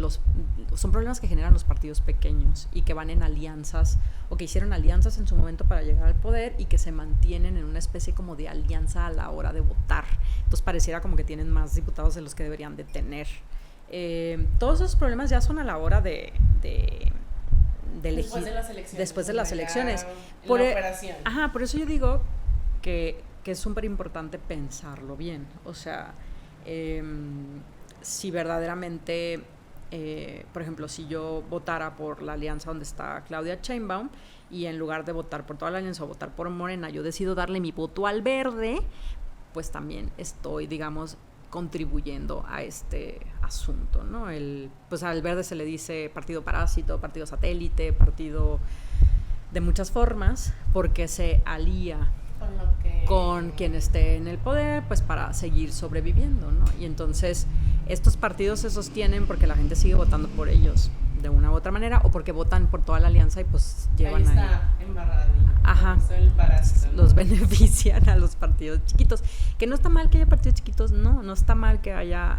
son problemas que generan los partidos pequeños y que van en alianzas, o que hicieron alianzas en su momento para llegar al poder y que se mantienen en una especie como de alianza a la hora de votar. Entonces pareciera como que tienen más diputados de los que deberían de tener. Todos esos problemas ya son a la hora de después de las elecciones. Después de las elecciones. La operación. Ajá, por eso yo digo que es súper importante pensarlo bien. O sea, si verdaderamente, por ejemplo, si yo votara por la alianza donde está Claudia Sheinbaum y en lugar de votar por toda la alianza o votar por Morena, yo decido darle mi voto al Verde, pues también estoy, digamos, contribuyendo a este asunto, ¿no? Pues al Verde se le dice partido parásito, partido satélite, partido de muchas formas, porque se alía con quien esté en el poder, pues para seguir sobreviviendo, ¿no? Y entonces estos partidos se sostienen porque la gente sigue votando por ellos de una u otra manera, o porque votan por toda la alianza y pues llevan ahí. Está embarradito. Ajá. El parásito, ¿no? Los benefician a los partidos chiquitos. Que no está mal que haya partidos chiquitos, no está mal que haya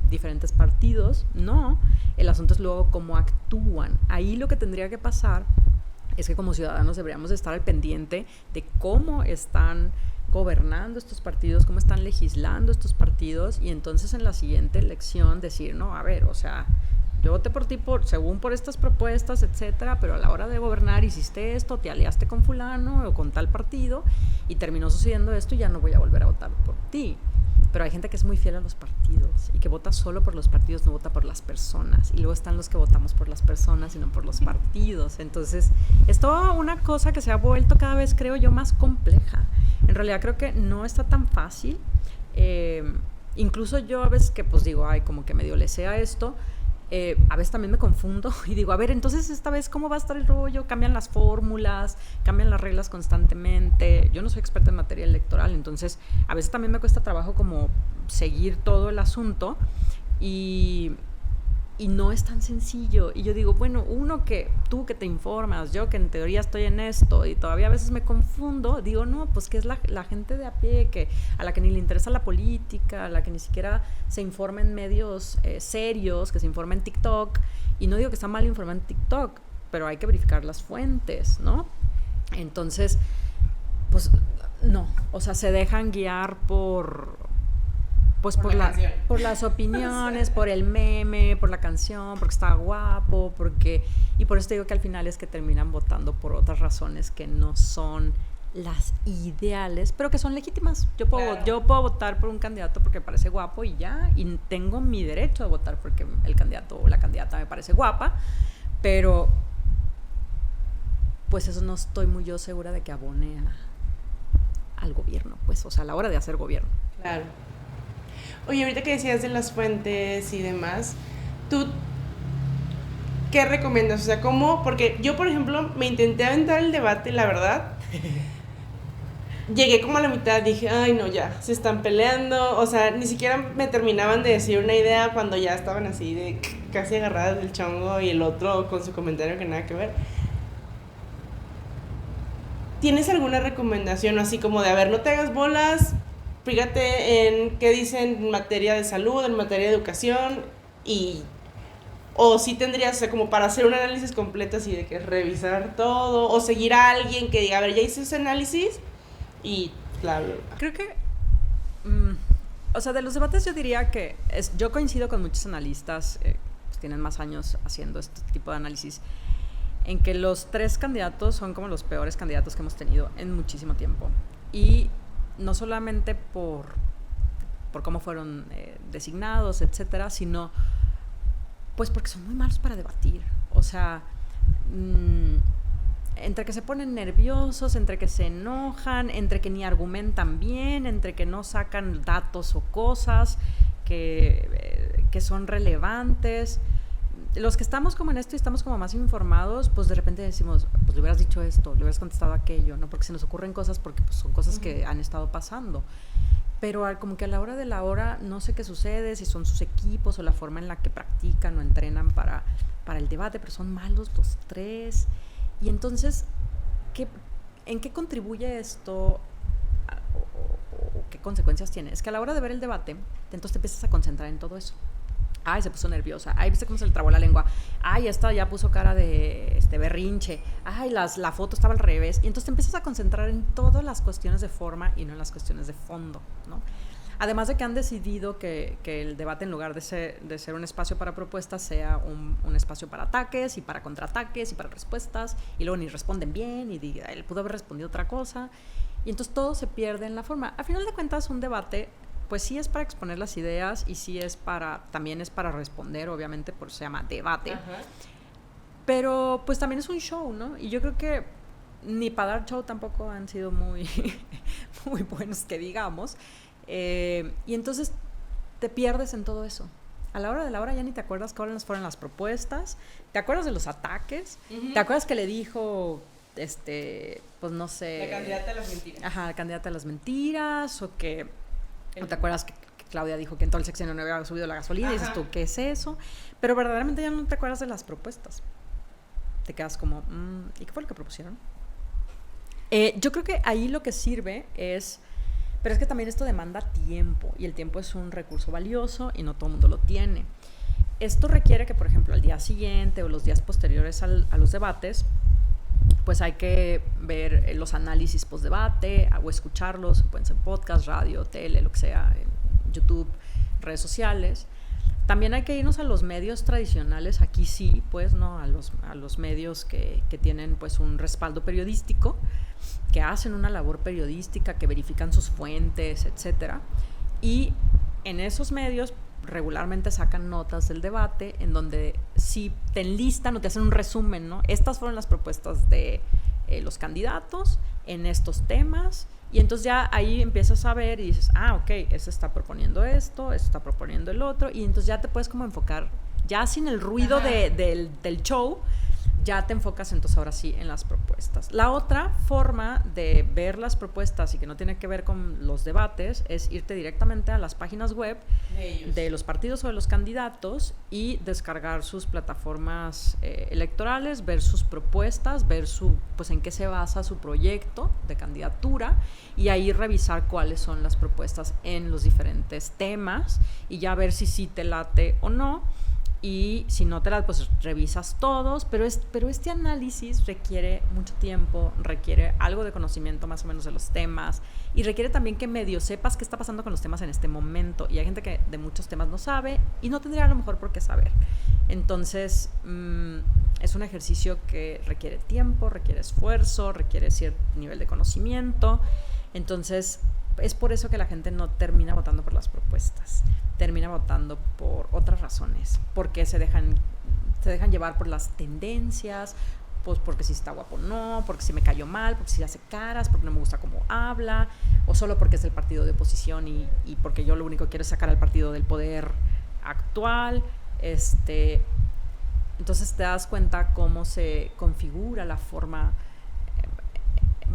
diferentes partidos, no. El asunto es luego cómo actúan. Ahí lo que tendría que pasar es que como ciudadanos deberíamos estar al pendiente de cómo están gobernando estos partidos, cómo están legislando estos partidos, y entonces en la siguiente elección decir, no, a ver, o sea, yo voté por ti según por estas propuestas, etcétera, pero a la hora de gobernar hiciste esto, te aliaste con fulano o con tal partido y terminó sucediendo esto y ya no voy a volver a votar por ti. Pero hay gente que es muy fiel a los partidos y que vota solo por los partidos, no vota por las personas. Y luego están los que votamos por las personas y no por los partidos. Entonces, es toda una cosa que se ha vuelto cada vez, creo yo, más compleja. En realidad creo que no está tan fácil. Incluso yo a veces que pues digo, ay, como que medio le sé a esto, a veces también me confundo y digo, a ver, entonces esta vez ¿cómo va a estar el rollo? Cambian las fórmulas, cambian las reglas constantemente. Yo no soy experta en materia electoral, entonces a veces también me cuesta trabajo como seguir todo el asunto y no es tan sencillo. Y yo digo, bueno, tú que te informas, yo que en teoría estoy en esto y todavía a veces me confundo, digo, no, pues que es la gente de a pie, a la que ni le interesa la política, a la que ni siquiera se informa en medios serios, que se informa en TikTok. Y no digo que está mal informar en TikTok, pero hay que verificar las fuentes, ¿no? Entonces, pues no, o sea, se dejan guiar por las opiniones, por el meme, por la canción, porque está guapo, y por eso te digo que al final es que terminan votando por otras razones que no son las ideales, pero que son legítimas. Yo puedo votar por un candidato porque me parece guapo y ya, y tengo mi derecho a votar porque el candidato o la candidata me parece guapa, pero pues eso no estoy muy yo segura de que abone al gobierno, pues, o sea, a la hora de hacer gobierno. Claro. Oye, ahorita que decías de las fuentes y demás, ¿tú qué recomiendas? O sea, ¿cómo? Porque yo, por ejemplo, me intenté aventar el debate, la verdad. Llegué como a la mitad, dije, ay, no, ya, se están peleando. O sea, ni siquiera me terminaban de decir una idea cuando ya estaban así de casi agarradas del chongo y el otro con su comentario que nada que ver. ¿Tienes alguna recomendación así como de, a ver, no te hagas bolas, fíjate en qué dicen en materia de salud, en materia de educación, o sí tendrías, o sea, como para hacer un análisis completo así de que revisar todo, o seguir a alguien que diga, a ver, ya hice ese análisis y bla, bla, bla? Creo que, o sea, de los debates yo diría que yo coincido con muchos analistas, pues tienen más años haciendo este tipo de análisis, en que los 3 candidatos son como los peores candidatos que hemos tenido en muchísimo tiempo. Y no solamente por cómo fueron designados, etcétera, sino pues porque son muy malos para debatir. O sea, entre que se ponen nerviosos, entre que se enojan, entre que ni argumentan bien, entre que no sacan datos o cosas que son relevantes. Los que estamos como en esto y estamos como más informados, pues de repente decimos, pues le hubieras dicho esto, le hubieras contestado aquello, ¿no? Porque se nos ocurren cosas porque pues, son cosas que han estado pasando. Pero como que a la hora de la hora no sé qué sucede, si son sus equipos o la forma en la que practican o entrenan para el debate, pero son malos los tres. Y entonces, ¿en qué contribuye esto o qué consecuencias tiene? Es que a la hora de ver el debate, entonces te empiezas a concentrar en todo eso. Ay, se puso nerviosa. Ay, ¿viste cómo se le trabó la lengua? Ay, esta ya puso cara de berrinche. Ay, la foto estaba al revés. Y entonces te empiezas a concentrar en todas las cuestiones de forma y no en las cuestiones de fondo, ¿no? Además de que han decidido que el debate, en lugar de ser un espacio para propuestas, sea un espacio para ataques y para contraataques y para respuestas, y luego ni responden bien, y él pudo haber respondido otra cosa, y entonces todo se pierde en la forma. A final de cuentas, un debate, pues sí es para exponer las ideas, y sí también es para responder, obviamente, por eso se llama debate. Ajá. Pero pues también es un show, ¿no? Y yo creo que ni para dar show tampoco han sido muy, muy buenos, que digamos. Y entonces te pierdes en todo eso. A la hora de la hora ya ni te acuerdas cuáles fueron las propuestas, te acuerdas de los ataques, te acuerdas que le dijo, pues no sé... La candidata a las mentiras. Ajá, la candidata a las mentiras, o te acuerdas que Claudia dijo que en todo el sexenio no había subido la gasolina, ajá, y dices tú, ¿qué es eso? Pero verdaderamente ya no te acuerdas de las propuestas. Te quedas como, ¿y qué fue lo que propusieron? Yo creo que ahí lo que sirve es... Pero es que también esto demanda tiempo, y el tiempo es un recurso valioso y no todo el mundo lo tiene. Esto requiere que, por ejemplo, al día siguiente o los días posteriores a los debates, pues hay que ver los análisis post-debate o escucharlos, pueden ser podcast, radio, tele, lo que sea, YouTube, redes sociales. También hay que irnos a los medios tradicionales, aquí sí, pues, ¿no? A los medios que tienen, pues, un respaldo periodístico, que hacen una labor periodística, que verifican sus fuentes, etcétera. Y en esos medios regularmente sacan notas del debate en donde sí te enlistan o te hacen un resumen, ¿no? Estas fueron las propuestas de los candidatos en estos temas, y entonces ya ahí empiezas a ver y dices, ok, este está proponiendo esto, este está proponiendo el otro, y entonces ya te puedes como enfocar, ya sin el ruido del show, ya te enfocas entonces ahora sí en las propuestas. La otra forma de ver las propuestas y que no tiene que ver con los debates es irte directamente a las páginas web de los partidos o de los candidatos y descargar sus plataformas electorales, ver sus propuestas, ver pues en qué se basa su proyecto de candidatura, y ahí revisar cuáles son las propuestas en los diferentes temas y ya ver si sí te late o no. Y si no te las, pues revisas todos, pero este análisis requiere mucho tiempo, requiere algo de conocimiento más o menos de los temas, y requiere también que medio sepas qué está pasando con los temas en este momento, y hay gente que de muchos temas no sabe y no tendría a lo mejor por qué saber. Entonces es un ejercicio que requiere tiempo, requiere esfuerzo, requiere cierto nivel de conocimiento. Entonces es por eso que la gente no termina votando por las propuestas, termina votando por otras razones, porque se dejan llevar por las tendencias, pues porque si está guapo o no, porque si me cayó mal, porque si hace caras, porque no me gusta cómo habla, o solo porque es del partido de oposición y porque yo lo único que quiero es sacar al partido del poder actual. Entonces te das cuenta cómo se configura la forma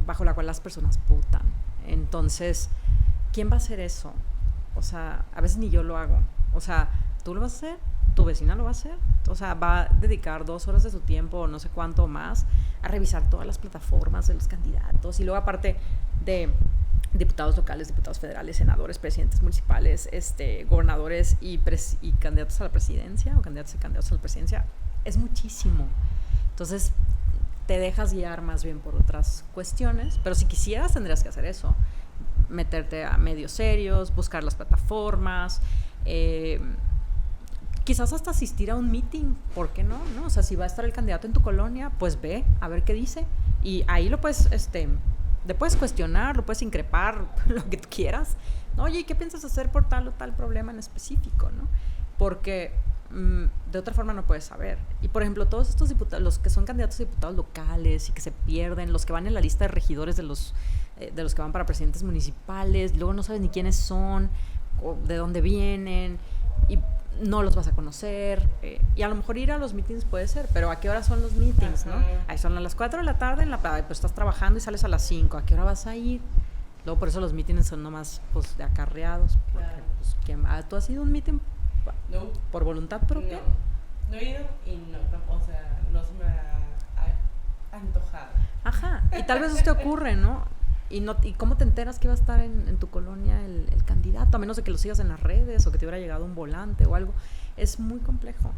bajo la cual las personas votan. Entonces, ¿quién va a hacer eso? O sea, a veces ni yo lo hago. O sea, ¿tú lo vas a hacer? ¿Tu vecina lo va a hacer? O sea, va a dedicar 2 horas de su tiempo o no sé cuánto más a revisar todas las plataformas de los candidatos, y luego aparte de diputados locales, diputados federales, senadores, presidentes municipales, gobernadores y candidatos a la presidencia o candidatos y candidatos a la presidencia, es muchísimo. Entonces te dejas guiar más bien por otras cuestiones, pero si quisieras tendrías que hacer eso, meterte a medios serios, buscar las plataformas, quizás hasta asistir a un meeting, ¿por qué no? O sea, si va a estar el candidato en tu colonia, pues ve a ver qué dice, y ahí lo puedes, le puedes cuestionar, lo puedes increpar, lo que tú quieras, ¿no? Oye, ¿y qué piensas hacer por tal o tal problema en específico, no? Porque de otra forma no puedes saber. Y por ejemplo, todos estos diputados, los que son candidatos a diputados locales y que se pierden, los que van en la lista de regidores de los que van para presidentes municipales, luego no sabes ni quiénes son, o de dónde vienen, y no los vas a conocer, y a lo mejor ir a los meetings puede ser, pero ¿a qué hora son los meetings, no? Ahí son a las 4 de la tarde, pues estás trabajando y sales a las 5, ¿a qué hora vas a ir? Luego por eso los meetings son nomás pues de acarreados, porque pues, ¿tú has ido a un meeting No. por voluntad propia? No he ido y o sea, no se me ha antojado. Ajá, y tal vez eso te ocurre, ¿no? ¿Y cómo te enteras que iba a estar en tu colonia el candidato? A menos de que lo sigas en las redes o que te hubiera llegado un volante o algo. Es muy complejo.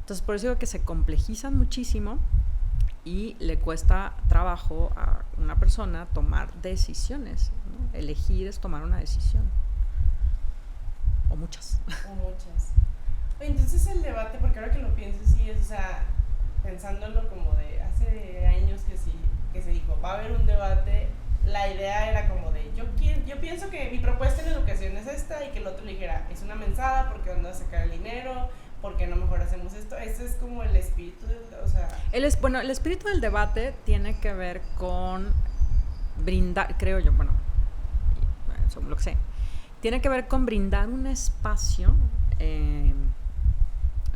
Entonces, por eso digo que se complejizan muchísimo y le cuesta trabajo a una persona tomar decisiones, ¿no? Elegir es tomar una decisión. O muchas. Entonces el debate, porque ahora que lo pienso, sí es, o sea, pensándolo como de hace años que se dijo, va a haber un debate, la idea era como de, yo pienso que mi propuesta en educación es esta, y que el otro le dijera, es una mensada, porque dónde vas a sacar el dinero, porque no mejor hacemos esto. Ese es como el espíritu o sea... El espíritu del debate tiene que ver con brindar, creo yo, según lo que sé, tiene que ver con brindar un espacio,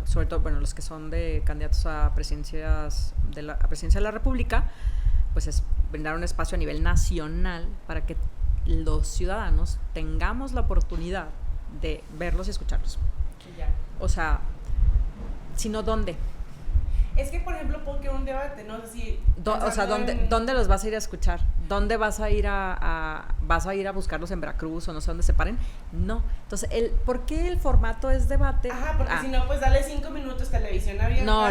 sobre todo, los que son de candidatos a presidencia de la República, pues es brindar un espacio a nivel nacional para que los ciudadanos tengamos la oportunidad de verlos y escucharlos. Ya. O sea, sino ¿dónde? Es que, por ejemplo, porque un debate, no sé si... ¿Dónde los vas a ir a escuchar? ¿Dónde vas a ir vas a ir a buscarlos en Veracruz o no sé dónde se paren? No. Entonces, ¿por qué el formato es debate? Ajá, porque si no, pues dale 5 minutos televisión abierta. No,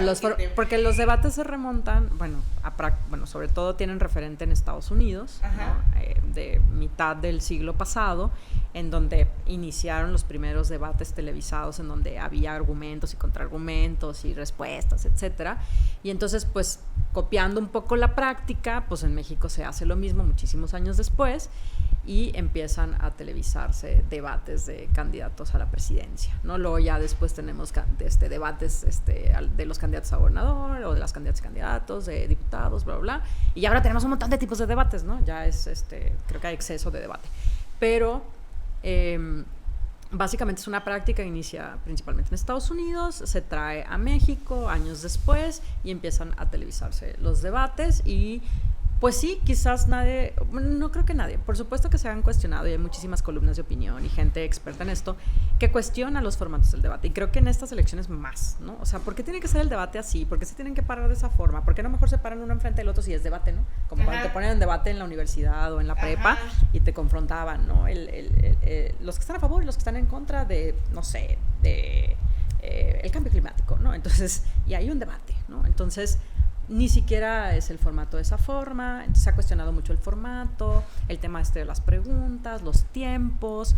porque los debates se remontan, sobre todo tienen referente en Estados Unidos, ¿no? De mitad del siglo pasado, en donde iniciaron los primeros debates televisados, en donde había argumentos y contraargumentos y respuestas, etcétera. Y entonces, pues, copiando un poco la práctica, pues en México se hace lo mismo muchísimos años después y empiezan a televisarse debates de candidatos a la presidencia, ¿no? Luego ya después tenemos debates de los candidatos a gobernador o de las candidatas y candidatos, de diputados, bla, bla, bla. Y ahora tenemos un montón de tipos de debates, ¿no? Ya creo que hay exceso de debate. Pero básicamente es una práctica que inicia principalmente en Estados Unidos, se trae a México años después y empiezan a televisarse los debates. Y pues sí, quizás nadie, no creo que nadie, por supuesto que se han cuestionado y hay muchísimas columnas de opinión y gente experta en esto que cuestiona los formatos del debate, y creo que en estas elecciones más, ¿no? O sea, ¿por qué tiene que ser el debate así? ¿Por qué se tienen que parar de esa forma? ¿Por qué no mejor se paran uno enfrente del otro si es debate, ¿no? Como cuando te ponen en debate en la universidad o en la prepa y te confrontaban, ¿no? Los que están a favor y los que están en contra de, no sé, el cambio climático, ¿no? Entonces, y hay un debate, ¿no? Entonces, ni siquiera es el formato de esa forma. Entonces, se ha cuestionado mucho el formato, el tema de las preguntas, los tiempos,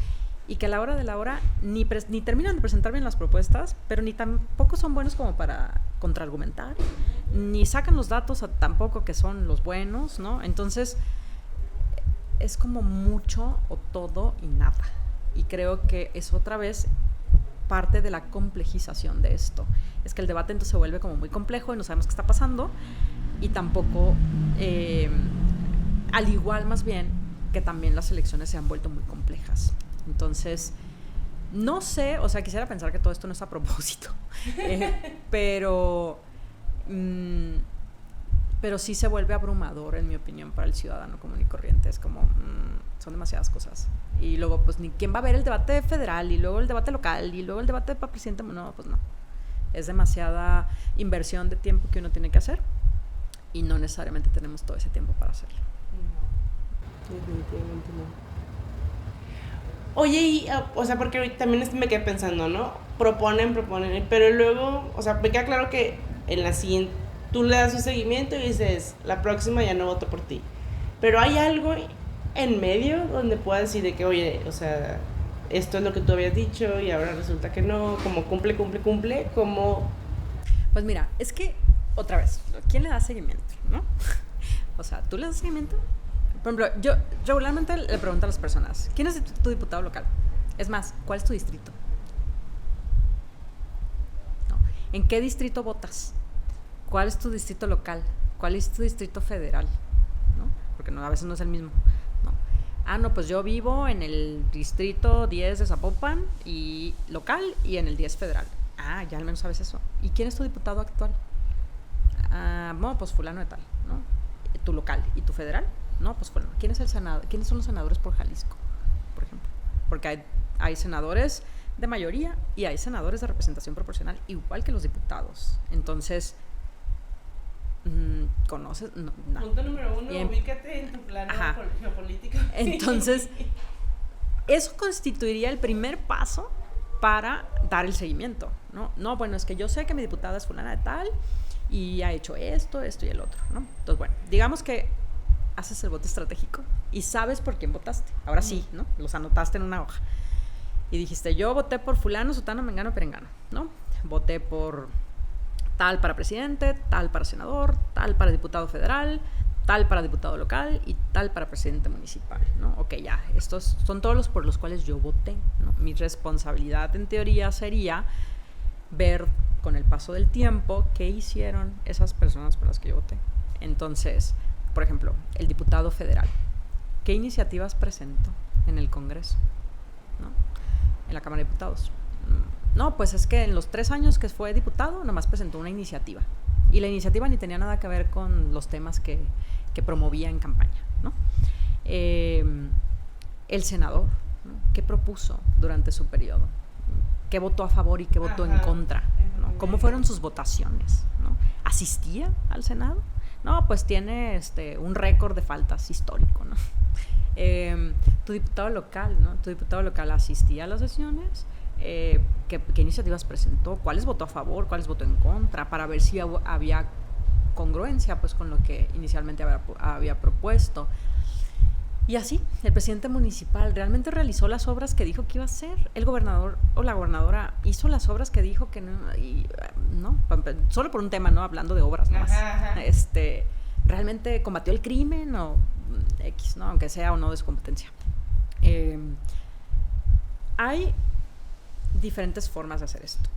y que a la hora de la hora ni terminan de presentar bien las propuestas, pero ni tampoco son buenos como para contraargumentar, ni sacan los datos tampoco que son los buenos, ¿no? Entonces, es como mucho o todo y nada. Y creo que es otra vez parte de la complejización de esto. Es que el debate entonces se vuelve como muy complejo y no sabemos qué está pasando, y tampoco, al igual más bien, que también las elecciones se han vuelto muy complejas. Entonces, no sé, o sea, quisiera pensar que todo esto no es a propósito, pero sí se vuelve abrumador, en mi opinión, para el ciudadano común y corriente. Es como, son demasiadas cosas. Y luego, pues, ni quién va a ver el debate federal, y luego el debate local, y luego el debate para presidente. No, pues no. Es demasiada inversión de tiempo que uno tiene que hacer, y no necesariamente tenemos todo ese tiempo para hacerlo. No, definitivamente no. Oye, o sea, porque también me quedé pensando, ¿no? Proponen, pero luego, o sea, me queda claro que en la siguiente tú le das un seguimiento y dices, la próxima ya no voto por ti. Pero hay algo en medio donde puedas decir de que, oye, o sea, esto es lo que tú habías dicho y ahora resulta que no, como cumple, como... Pues mira, es que, otra vez, ¿quién le da seguimiento, no? O sea, ¿tú le das seguimiento? Por ejemplo, yo regularmente le pregunto a las personas, ¿quién es tu diputado local? Es más, ¿cuál es tu distrito? ¿No? ¿En qué distrito votas? ¿Cuál es tu distrito local? ¿Cuál es tu distrito federal? ¿No? Porque a veces no es el mismo. No, pues yo vivo en el distrito 10 de Zapopan y local y en el 10 federal. Ya al menos sabes eso. ¿Y quién es tu diputado actual? No, pues fulano de tal, ¿no? Tu local y tu federal, no, pues fulano. ¿Quién es el senador? ¿Quiénes son los senadores por Jalisco, por ejemplo? Porque hay senadores de mayoría y hay senadores de representación proporcional, igual que los diputados. Entonces, ¿conoces? No. Punto número 1, ubícate en tu plano geopolítico. Entonces, eso constituiría el primer paso para dar el seguimiento, ¿no? No, bueno, es que yo sé que mi diputada es fulana de tal y ha hecho esto y el otro, ¿no? Entonces, bueno, digamos que haces el voto estratégico y sabes por quién votaste. Ahora sí, ¿no? Los anotaste en una hoja. Y dijiste, yo voté por fulano, sutano, mengano, perengano, ¿no? Voté por tal para presidente, tal para senador, tal para diputado federal, tal para diputado local y tal para presidente municipal, ¿no? Ok, ya, estos son todos los por los cuales yo voté, ¿no? Mi responsabilidad en teoría sería ver con el paso del tiempo qué hicieron esas personas por las que yo voté. Entonces, por ejemplo, el diputado federal, ¿qué iniciativas presentó en el Congreso? ¿No? En la Cámara de Diputados. No, pues es que en los 3 años que fue diputado, nomás presentó una iniciativa. Y la iniciativa ni tenía nada que ver con los temas que promovía en campaña, ¿no? El senador, ¿no? ¿Qué propuso durante su periodo? ¿Qué votó a favor y qué votó en contra? ¿No? ¿Cómo fueron sus votaciones? ¿No? ¿Asistía al Senado? No, pues tiene un récord de faltas histórico, ¿no? Tu diputado local, ¿no? Tu diputado local asistía a las sesiones, ¿qué iniciativas presentó? ¿Cuáles votó a favor? ¿Cuáles votó en contra? Para ver si había congruencia pues con lo que inicialmente había propuesto. Y así, el presidente municipal realmente realizó las obras que dijo que iba a hacer. El gobernador o la gobernadora hizo las obras que dijo que no, no, solo por un tema, ¿no? Hablando de obras nomás. ¿Realmente combatió el crimen o X, ¿no? Aunque sea o no de su competencia? Hay diferentes formas de hacer esto.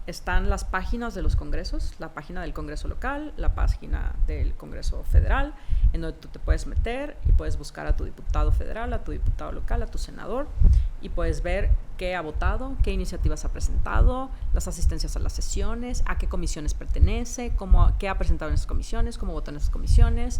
Están las páginas de los congresos, la página del Congreso local, la página del Congreso federal, en donde tú te puedes meter y puedes buscar a tu diputado federal, a tu diputado local, a tu senador, y puedes ver qué ha votado, qué iniciativas ha presentado, las asistencias a las sesiones, a qué comisiones pertenece, qué ha presentado en esas comisiones, cómo votó en esas comisiones,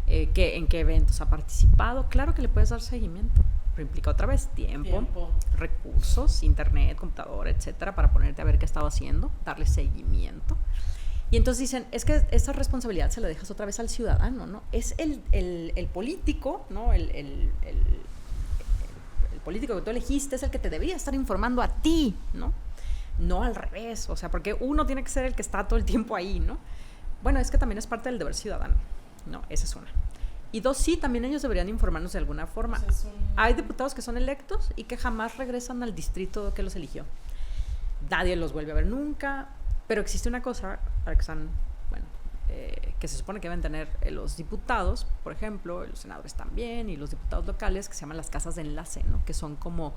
en qué eventos ha participado. Claro que le puedes dar seguimiento, pero implica otra vez tiempo, recursos, internet, computadora, etcétera, para ponerte a ver qué ha estado haciendo, darle seguimiento. Y entonces dicen, es que esa responsabilidad se la dejas otra vez al ciudadano, ¿no? Es el político, ¿no? El político que tú elegiste es el que te debería estar informando a ti, ¿no? No al revés, o sea, porque uno tiene que ser el que está todo el tiempo ahí, ¿no? Bueno, es que también es parte del deber ciudadano, ¿no? Esa es una. Y 2, sí, también ellos deberían informarnos de alguna forma. Hay diputados que son electos y que jamás regresan al distrito que los eligió. Nadie los vuelve a ver nunca, pero existe una cosa para que están, bueno, que se supone que deben tener los diputados, por ejemplo, los senadores también, y los diputados locales, que se llaman las casas de enlace, ¿no? Que son como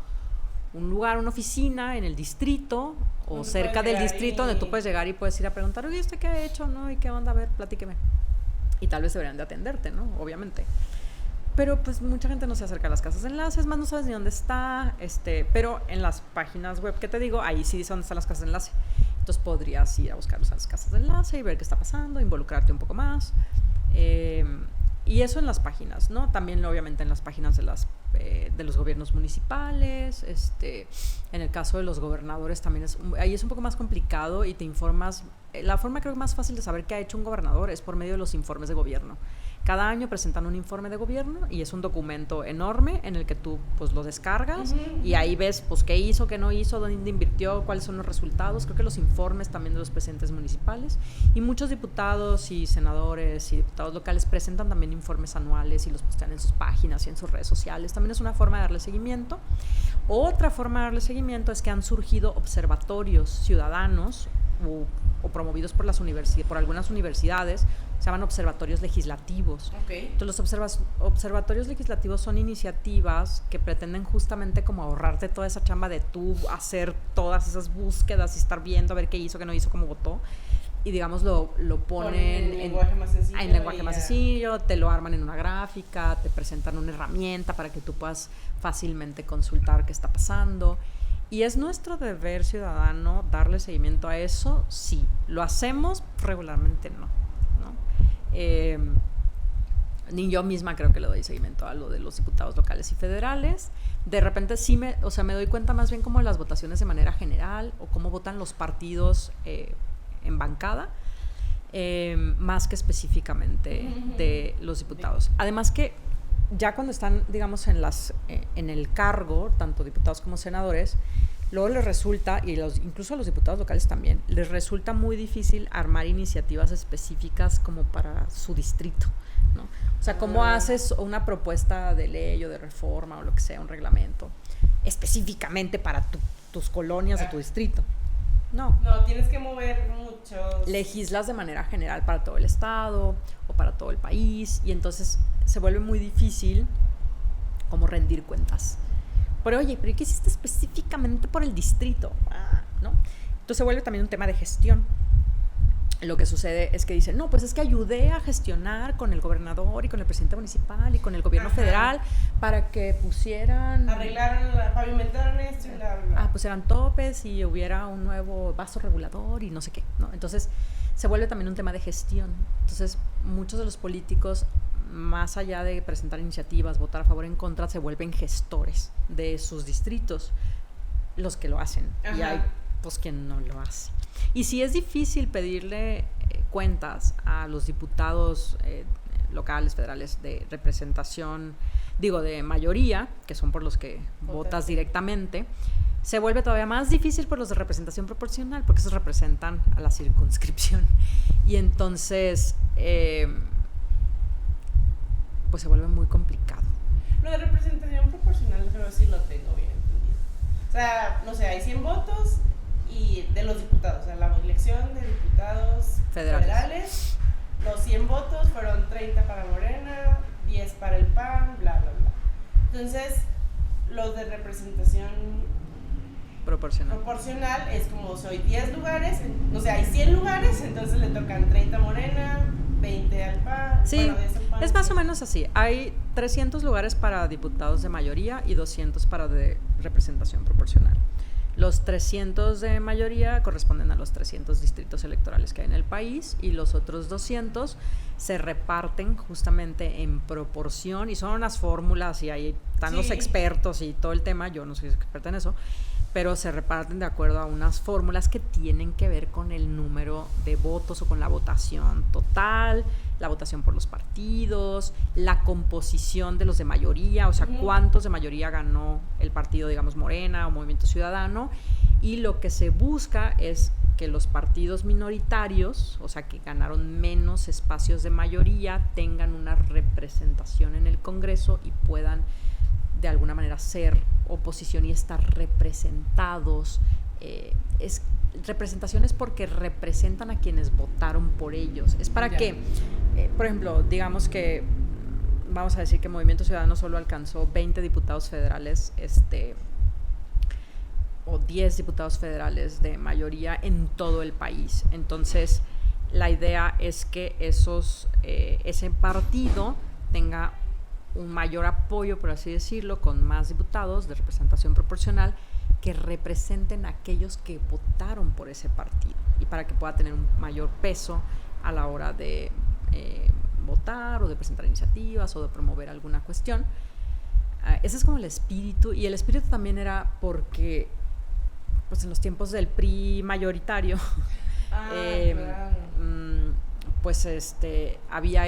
un lugar, una oficina en el distrito o cerca del distrito donde tú puedes llegar y puedes ir a preguntar, oye, ¿usted qué ha hecho? ¿No? ¿Y qué onda? A ver, platíqueme. Y tal vez deberían de atenderte, ¿no? Obviamente. Pero pues mucha gente no se acerca a las casas de enlaces, más no sabes ni dónde está, pero en las páginas web que te digo, ahí sí dice dónde están las casas de enlace. Entonces podrías ir a buscarlos a las casas de enlace y ver qué está pasando, involucrarte un poco más. Y eso en las páginas, ¿no? También obviamente en las páginas de los gobiernos municipales, en el caso de los gobernadores también ahí es un poco más complicado y te informas. La forma creo que más fácil de saber qué ha hecho un gobernador es por medio de los informes de gobierno. Cada año presentan un informe de gobierno y es un documento enorme en el que tú pues lo descargas y ahí ves pues qué hizo, qué no hizo, dónde invirtió, cuáles son los resultados. Creo que los informes también de los presidentes municipales y muchos diputados y senadores y diputados locales presentan también informes anuales y los postean en sus páginas y en sus redes sociales. También es una forma de darle seguimiento. Otra forma de darle seguimiento es que han surgido observatorios ciudadanos o promovidos por por algunas universidades, se llaman observatorios legislativos. Okay. Entonces los observatorios legislativos son iniciativas que pretenden justamente como ahorrarte toda esa chamba de tú hacer todas esas búsquedas y estar viendo a ver qué hizo, qué no hizo, cómo votó, y digamos lo ponen en lenguaje más sencillo. En lenguaje más sencillo, te lo arman en una gráfica, te presentan una herramienta para que tú puedas fácilmente consultar qué está pasando. Y es nuestro deber ciudadano darle seguimiento a eso. Sí, lo hacemos regularmente, no. Ni yo misma creo que le doy seguimiento a lo de los diputados locales y federales. De repente sí me doy cuenta más bien como de las votaciones de manera general o cómo votan los partidos en bancada, más que específicamente de los diputados. Además que ya cuando están, digamos, en el cargo, tanto diputados como senadores, luego les resulta, y incluso a los diputados locales también, les resulta muy difícil armar iniciativas específicas como para su distrito, ¿no? O sea, ¿cómo haces una propuesta de ley o de reforma o lo que sea, un reglamento, específicamente para tus colonias o tu distrito? No, tienes que mover muchos. Legislas de manera general para todo el estado o para todo el país, y entonces se vuelve muy difícil como rendir cuentas. Pero oye, ¿pero qué hiciste específicamente por el distrito? ¿No? Entonces se vuelve también un tema de gestión. Lo que sucede es que dicen, no, pues es que ayudé a gestionar con el gobernador y con el presidente municipal y con el gobierno federal para que pusieran... Arreglaron, pavimentaron esto y la... pusieran topes y hubiera un nuevo vaso regulador y no sé qué, ¿no? Entonces se vuelve también un tema de gestión. Entonces muchos de los políticos, más allá de presentar iniciativas, votar a favor o en contra, se vuelven gestores de sus distritos, los que lo hacen. Y hay pues quien no lo hace. Y sí es difícil pedirle cuentas a los diputados locales, federales, de representación, de mayoría, que son por los que votas directamente. Se vuelve todavía más difícil por los de representación proporcional, porque esos representan a la circunscripción. Y entonces, pues se vuelve muy complicado. Lo de representación proporcional, creo que sí lo tengo bien entendido. O sea, no sé, hay 100 votos y de los diputados, o sea, la elección de diputados federales, los 100 votos fueron 30 para Morena, 10 para el PAN, bla, bla, bla. Entonces, los de representación proporcional es como soy 10 lugares, o sea, hay 100 lugares, entonces le tocan 30 a Morena, 20 al PAN. Sí, bueno, es más o menos así. Hay 300 lugares para diputados de mayoría y 200 para de representación proporcional. Los 300 de mayoría corresponden a los 300 distritos electorales que hay en el país, y los otros 200 se reparten justamente en proporción, y son unas fórmulas y ahí están los expertos y todo el tema. Yo no soy experta en eso, pero se reparten de acuerdo a unas fórmulas que tienen que ver con el número de votos o con la votación total, la votación por los partidos, la composición de los de mayoría, o sea, cuántos de mayoría ganó el partido, digamos, Morena o Movimiento Ciudadano, y lo que se busca es que los partidos minoritarios, o sea, que ganaron menos espacios de mayoría, tengan una representación en el Congreso y puedan de alguna manera ser oposición y estar representados. Representación es porque representan a quienes votaron por ellos. Es para que, por ejemplo, digamos que vamos a decir que Movimiento Ciudadano solo alcanzó 20 diputados federales, o 10 diputados federales de mayoría en todo el país. Entonces, la idea es que ese partido tenga un mayor apoyo, por así decirlo, con más diputados de representación proporcional que representen a aquellos que votaron por ese partido, y para que pueda tener un mayor peso a la hora de votar o de presentar iniciativas o de promover alguna cuestión. Ese es como el espíritu, y el espíritu también era porque pues en los tiempos del PRI mayoritario pues había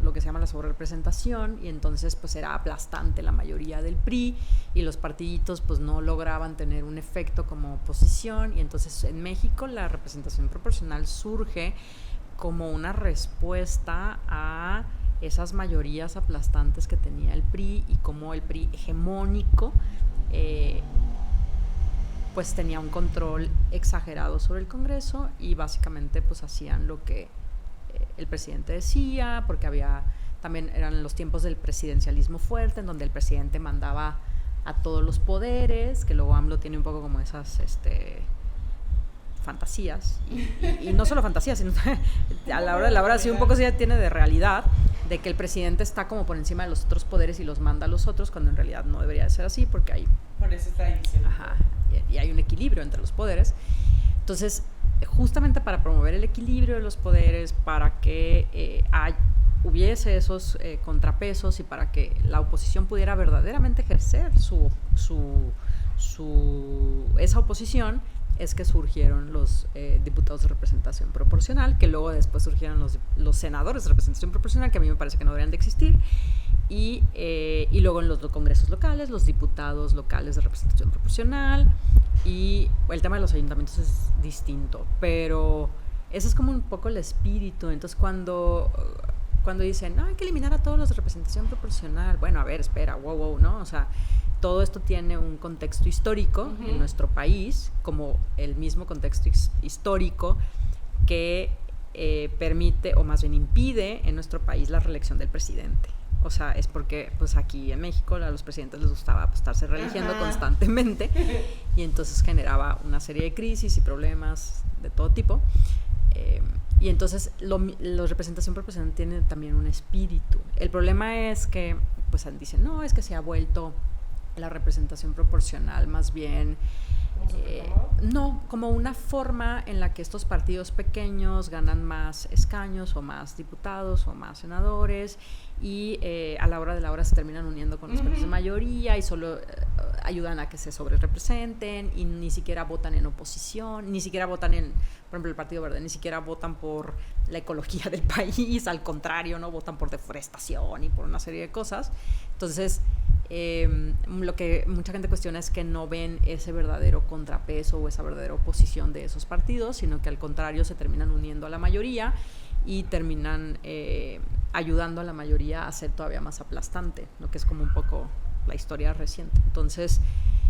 lo que se llama la sobrerepresentación, y entonces pues era aplastante la mayoría del PRI, y los partiditos pues no lograban tener un efecto como oposición, y entonces en México la representación proporcional surge como una respuesta a esas mayorías aplastantes que tenía el PRI, y como el PRI hegemónico pues tenía un control exagerado sobre el Congreso y básicamente pues hacían lo que el presidente decía, porque también eran los tiempos del presidencialismo fuerte, en donde el presidente mandaba a todos los poderes, que luego AMLO tiene un poco como esas fantasías, y no solo fantasías, sino a la hora de la hora sí un poco sí tiene de realidad, de que el presidente está como por encima de los otros poderes y los manda a los otros, cuando en realidad no debería de ser así, porque hay... Por eso está división. Ajá, y hay un equilibrio entre los poderes. Entonces, justamente para promover el equilibrio de los poderes, para que hubiese esos contrapesos y para que la oposición pudiera verdaderamente ejercer esa oposición, es que surgieron los diputados de representación proporcional, que luego después surgieron los senadores de representación proporcional, que a mí me parece que no deberían de existir, y luego en los congresos locales, los diputados locales de representación proporcional, y el tema de los ayuntamientos es distinto, pero ese es como un poco el espíritu. Entonces cuando dicen, no, hay que eliminar a todos los de representación proporcional, bueno, a ver, espera, wow, ¿no? O sea, todo esto tiene un contexto histórico en nuestro país, como el mismo contexto histórico que permite, o más bien impide en nuestro país la reelección del presidente. O sea, es porque pues aquí en México a los presidentes les gustaba pues, estarse reeligiendo constantemente, y entonces generaba una serie de crisis y problemas de todo tipo. Y entonces los representación proporcional tienen también un espíritu. El problema es que pues dicen, no, es que se ha vuelto la representación proporcional más bien no, como una forma en la que estos partidos pequeños ganan más escaños o más diputados o más senadores, y a la hora de la hora se terminan uniendo con los partidos de mayoría y solo ayudan a que se sobrerepresenten, y ni siquiera votan en oposición, ni siquiera votan por ejemplo, el Partido Verde, ni siquiera votan por la ecología del país, al contrario, no votan por deforestación y por una serie de cosas. Entonces, lo que mucha gente cuestiona es que no ven ese verdadero contrapeso o esa verdadera oposición de esos partidos, sino que al contrario se terminan uniendo a la mayoría y terminan ayudando a la mayoría a ser todavía más aplastante, lo que es como un poco la historia reciente. Entonces,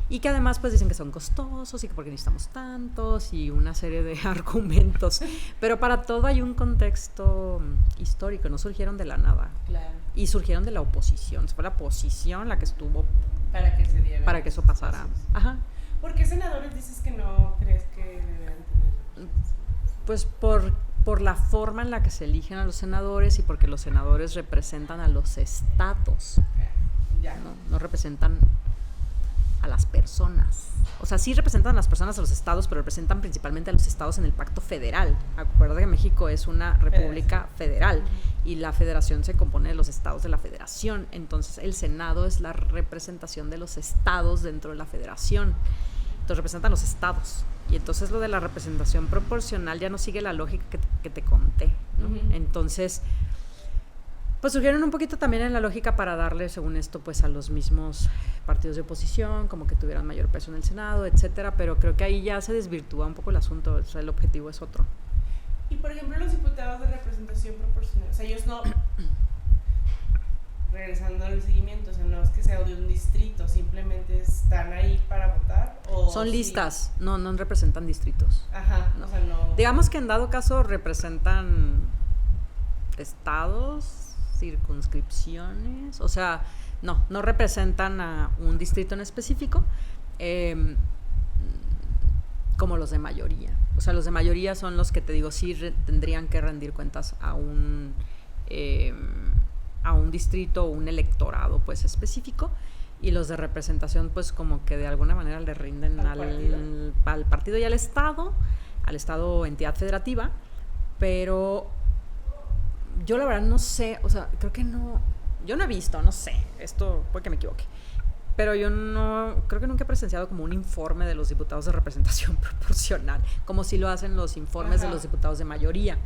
y que además pues dicen que son costosos y que porque necesitamos tantos y una serie de argumentos, pero para todo hay un contexto histórico, no surgieron de la nada. Claro. Y surgieron de la oposición, fue la oposición la que estuvo para que se diera, para que eso pasara. Ajá. ¿Por qué senadores dices que no crees que deberían tener? Pues por la forma en la que se eligen a los senadores y porque los senadores representan a los estados. Ya. No representan a las personas. O sea, sí representan a las personas, a los estados, pero representan principalmente a los estados en el pacto federal. Acuerda que México es una república federal y la federación se compone de los estados de la federación. Entonces el Senado es la representación de los estados dentro de la federación. Entonces representan los estados. Y entonces lo de la representación proporcional ya no sigue la lógica que te conté, ¿no? Entonces, pues surgieron un poquito también en la lógica para darle, según esto, pues a los mismos partidos de oposición, como que tuvieran mayor peso en el Senado, etcétera, pero creo que ahí ya se desvirtúa un poco el asunto, o sea, el objetivo es otro. Y por ejemplo, los diputados de representación proporcional, o sea, ellos no, regresando al seguimiento, o sea, no es que sea de un distrito, simplemente están ahí para votar, o son listas, no representan distritos. Ajá, no. O sea, no. Digamos que en dado caso representan estados, circunscripciones, o sea, no representan a un distrito en específico, como los de mayoría. O sea, los de mayoría son los que te digo, sí tendrían que rendir cuentas a un distrito o un electorado pues específico, y los de representación pues como que de alguna manera le rinden al partido y al estado entidad federativa, pero yo la verdad no sé, o sea, creo que no, yo no he visto, no sé, esto puede que me equivoque, pero yo no, creo que nunca he presenciado como un informe de los diputados de representación proporcional, como si lo hacen los informes de los diputados de mayoría.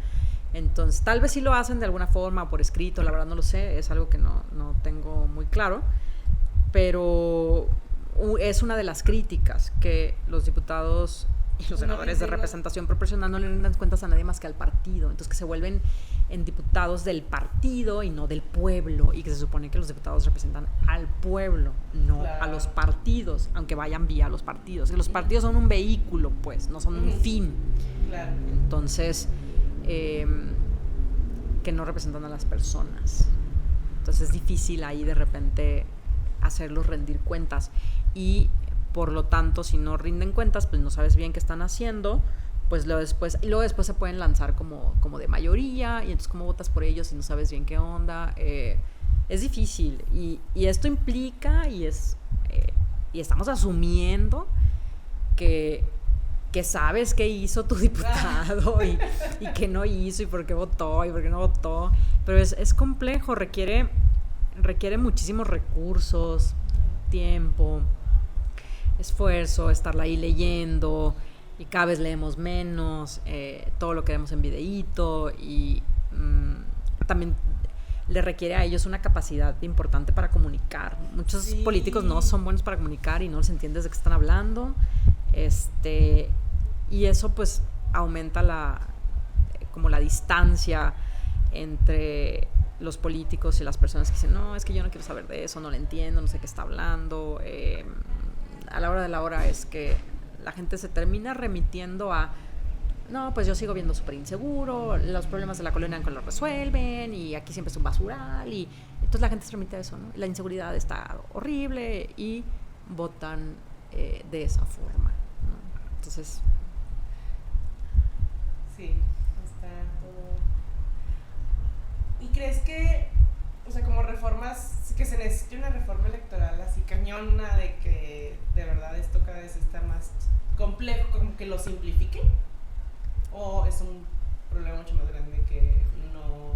Entonces, tal vez sí lo hacen de alguna forma, por escrito, la verdad no lo sé, es algo que no tengo muy claro, pero es una de las críticas, que los diputados y los senadores de representación proporcional no le rindan cuentas a nadie más que al partido, entonces que se vuelven en diputados del partido y no del pueblo, y que se supone que los diputados representan al pueblo, no a los partidos, aunque vayan vía los partidos. Que los partidos son un vehículo, pues, no son un fin. Claro. Entonces, que no representan a las personas. Entonces es difícil ahí de repente hacerlos rendir cuentas. Y por lo tanto, si no rinden cuentas, pues no sabes bien qué están haciendo. Pues luego después se pueden lanzar como de mayoría, y entonces cómo votas por ellos si no sabes bien qué onda. Es difícil, y esto implica, y estamos asumiendo que sabes qué hizo tu diputado y qué no hizo, y por qué votó y por qué no votó, pero es complejo, requiere muchísimos recursos, tiempo, esfuerzo, estarla ahí leyendo, y cada vez leemos menos, todo lo queremos en videíto, y también le requiere a ellos una capacidad importante para comunicar. Muchos políticos no son buenos para comunicar y no les entiendes de qué están hablando, y eso pues aumenta como la distancia entre los políticos y las personas que dicen, no, es que yo no quiero saber de eso, no lo entiendo, no sé qué está hablando. A la hora de la hora es que la gente se termina remitiendo a, no, pues yo sigo viendo súper inseguro, los problemas de la colonia nunca los resuelven, y aquí siempre es un basural, y entonces la gente se remite a eso, ¿no? La inseguridad está horrible, y votan de esa forma, ¿no? Entonces... Sí, está todo... ¿Y crees que, o sea, como reformas, que se necesite una reforma electoral así cañona, de que de verdad esto cada vez está más complejo, como que lo simplifique? ¿O es un problema mucho más grande que no...?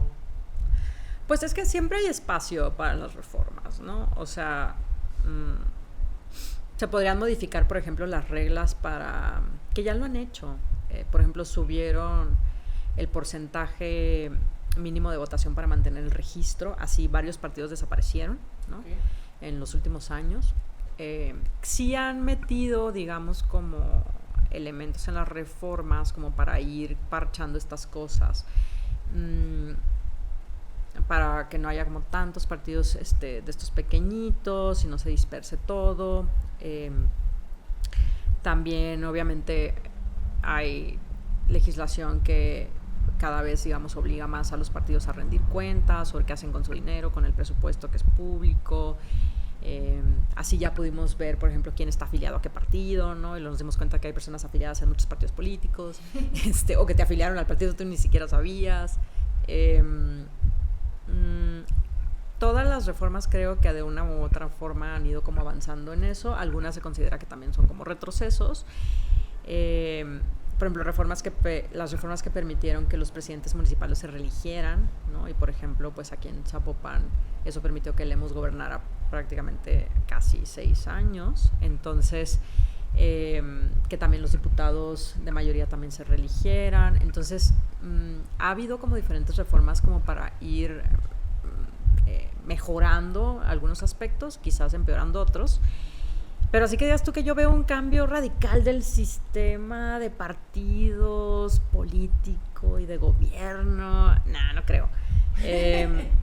Pues es que siempre hay espacio para las reformas, ¿no? O sea, se podrían modificar, por ejemplo, las reglas para... que ya lo han hecho. Por ejemplo, subieron el porcentaje mínimo de votación para mantener el registro. Así varios partidos desaparecieron, ¿no? Okay. En los últimos años. Sí han metido, digamos, como elementos en las reformas como para ir parchando estas cosas, para que no haya como tantos partidos de estos pequeñitos y no se disperse todo. También obviamente hay legislación que cada vez, digamos, obliga más a los partidos a rendir cuentas sobre qué hacen con su dinero, con el presupuesto que es público. Así ya pudimos ver, por ejemplo, quién está afiliado a qué partido, ¿no? Y nos dimos cuenta que hay personas afiliadas en muchos partidos políticos, o que te afiliaron al partido tú ni siquiera sabías. Todas las reformas creo que de una u otra forma han ido como avanzando en eso. Algunas se considera que también son como retrocesos. Por ejemplo, las reformas que permitieron que los presidentes municipales se reeligieran, ¿no? Y por ejemplo, pues aquí en Zapopan eso permitió que Lemos gobernara prácticamente casi 6 años. Entonces, que también los diputados de mayoría también se reeligieran. Entonces, ha habido como diferentes reformas como para ir mejorando algunos aspectos, quizás empeorando otros. Pero así que digas tú que yo veo un cambio radical del sistema de partidos, político y de gobierno. No creo.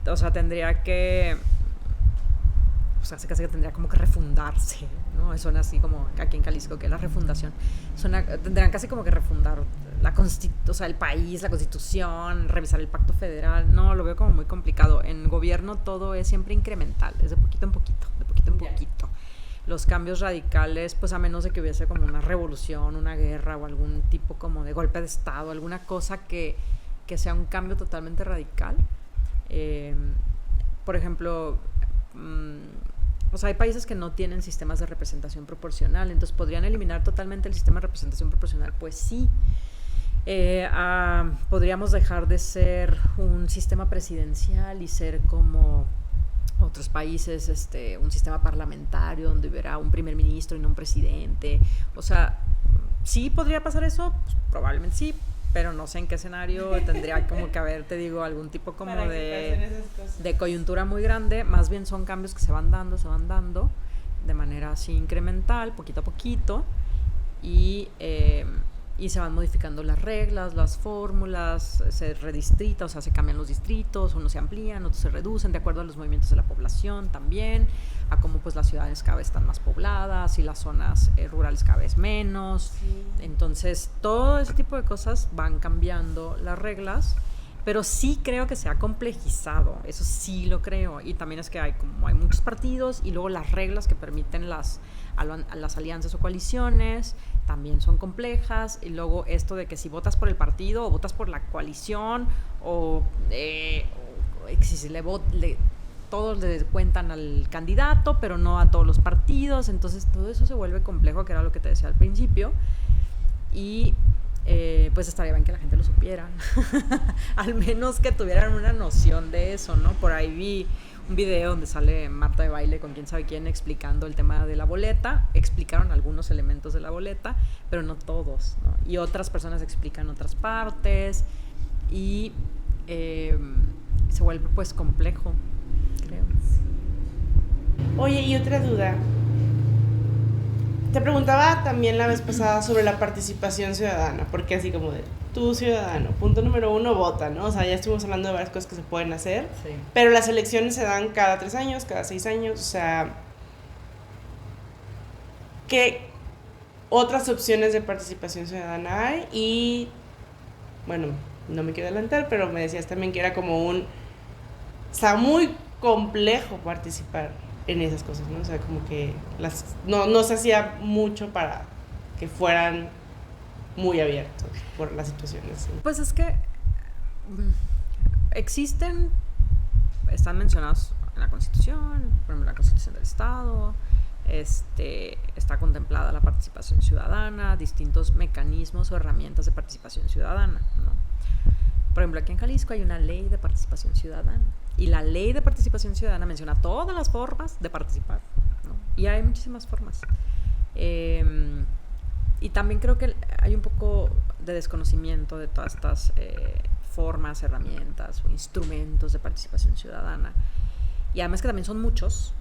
O sea, tendría que... O sea, casi que tendría como que refundarse, ¿no? Suena así como aquí en Jalisco, que es la refundación. Tendrían casi como que refundar el país, la Constitución, revisar el Pacto Federal. No, lo veo como muy complicado. En gobierno todo es siempre incremental, es de poquito en poquito, de poquito en poquito. Los cambios radicales, pues a menos de que hubiese como una revolución, una guerra o algún tipo como de golpe de estado, alguna cosa que sea un cambio totalmente radical. Por ejemplo, o sea, hay países que no tienen sistemas de representación proporcional, entonces podrían eliminar totalmente el sistema de representación proporcional. Pues sí, podríamos dejar de ser un sistema presidencial y ser como otros países, un sistema parlamentario donde hubiera un primer ministro y no un presidente. O sea, ¿sí podría pasar eso? Pues, probablemente sí, pero no sé en qué escenario. Tendría como que haber, te digo, algún tipo como de coyuntura muy grande. Más bien son cambios que se van dando de manera así incremental, poquito a poquito, y y se van modificando las reglas, las fórmulas, se redistrita, o sea, se cambian los distritos, unos se amplían, otros se reducen de acuerdo a los movimientos de la población también, a cómo pues las ciudades cada vez están más pobladas y las zonas rurales cada vez menos. Sí. Entonces, todo ese tipo de cosas van cambiando las reglas, pero sí creo que se ha complejizado, eso sí lo creo, y también es que hay muchos partidos y luego las reglas que permiten a las alianzas o coaliciones también son complejas, y luego esto de que si votas por el partido o votas por la coalición o si todos le cuentan al candidato pero no a todos los partidos, entonces todo eso se vuelve complejo, que era lo que te decía al principio, y pues estaría bien que la gente lo supiera al menos que tuvieran una noción de eso, ¿no? Por ahí vi un video donde sale Marta de Baile con quién sabe quién explicando el tema de la boleta. Explicaron algunos elementos de la boleta, pero no todos, ¿no? Y otras personas explican otras partes y se vuelve pues complejo, creo. Oye, y otra duda. Te preguntaba también la vez pasada sobre la participación ciudadana, porque así como de tú ciudadano, punto número 1, vota, ¿no? O sea, ya estuvimos hablando de varias cosas que se pueden hacer, sí. Pero las elecciones se dan cada 3 años, cada 6 años, o sea, ¿qué otras opciones de participación ciudadana hay? Y, bueno, no me quiero adelantar, pero me decías también que era como está muy complejo participar en esas cosas, ¿no? O sea, como que no se hacía mucho para que fueran muy abiertos por las situaciones. ¿Sí? Pues es que están mencionados en la Constitución, por ejemplo, la Constitución del Estado, está contemplada la participación ciudadana, distintos mecanismos o herramientas de participación ciudadana, ¿no? Por ejemplo, aquí en Jalisco hay una ley de participación ciudadana, y la ley de participación ciudadana menciona todas las formas de participar, ¿no? Y hay muchísimas formas. Y también creo que hay un poco de desconocimiento de todas estas formas, herramientas o instrumentos de participación ciudadana. Y además que también son muchos,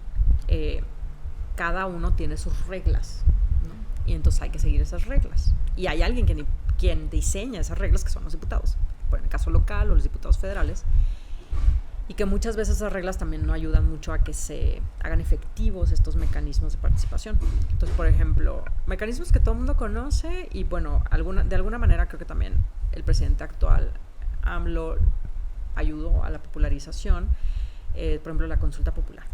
cada uno tiene sus reglas, ¿no? Y entonces hay que seguir esas reglas. Y hay alguien quien diseña esas reglas, que son los diputados, en el caso local o los diputados federales, y que muchas veces esas reglas también no ayudan mucho a que se hagan efectivos estos mecanismos de participación. Entonces, por ejemplo, mecanismos que todo el mundo conoce y, bueno, de alguna manera creo que también el presidente actual, AMLO, ayudó a la popularización, por ejemplo, la consulta popular,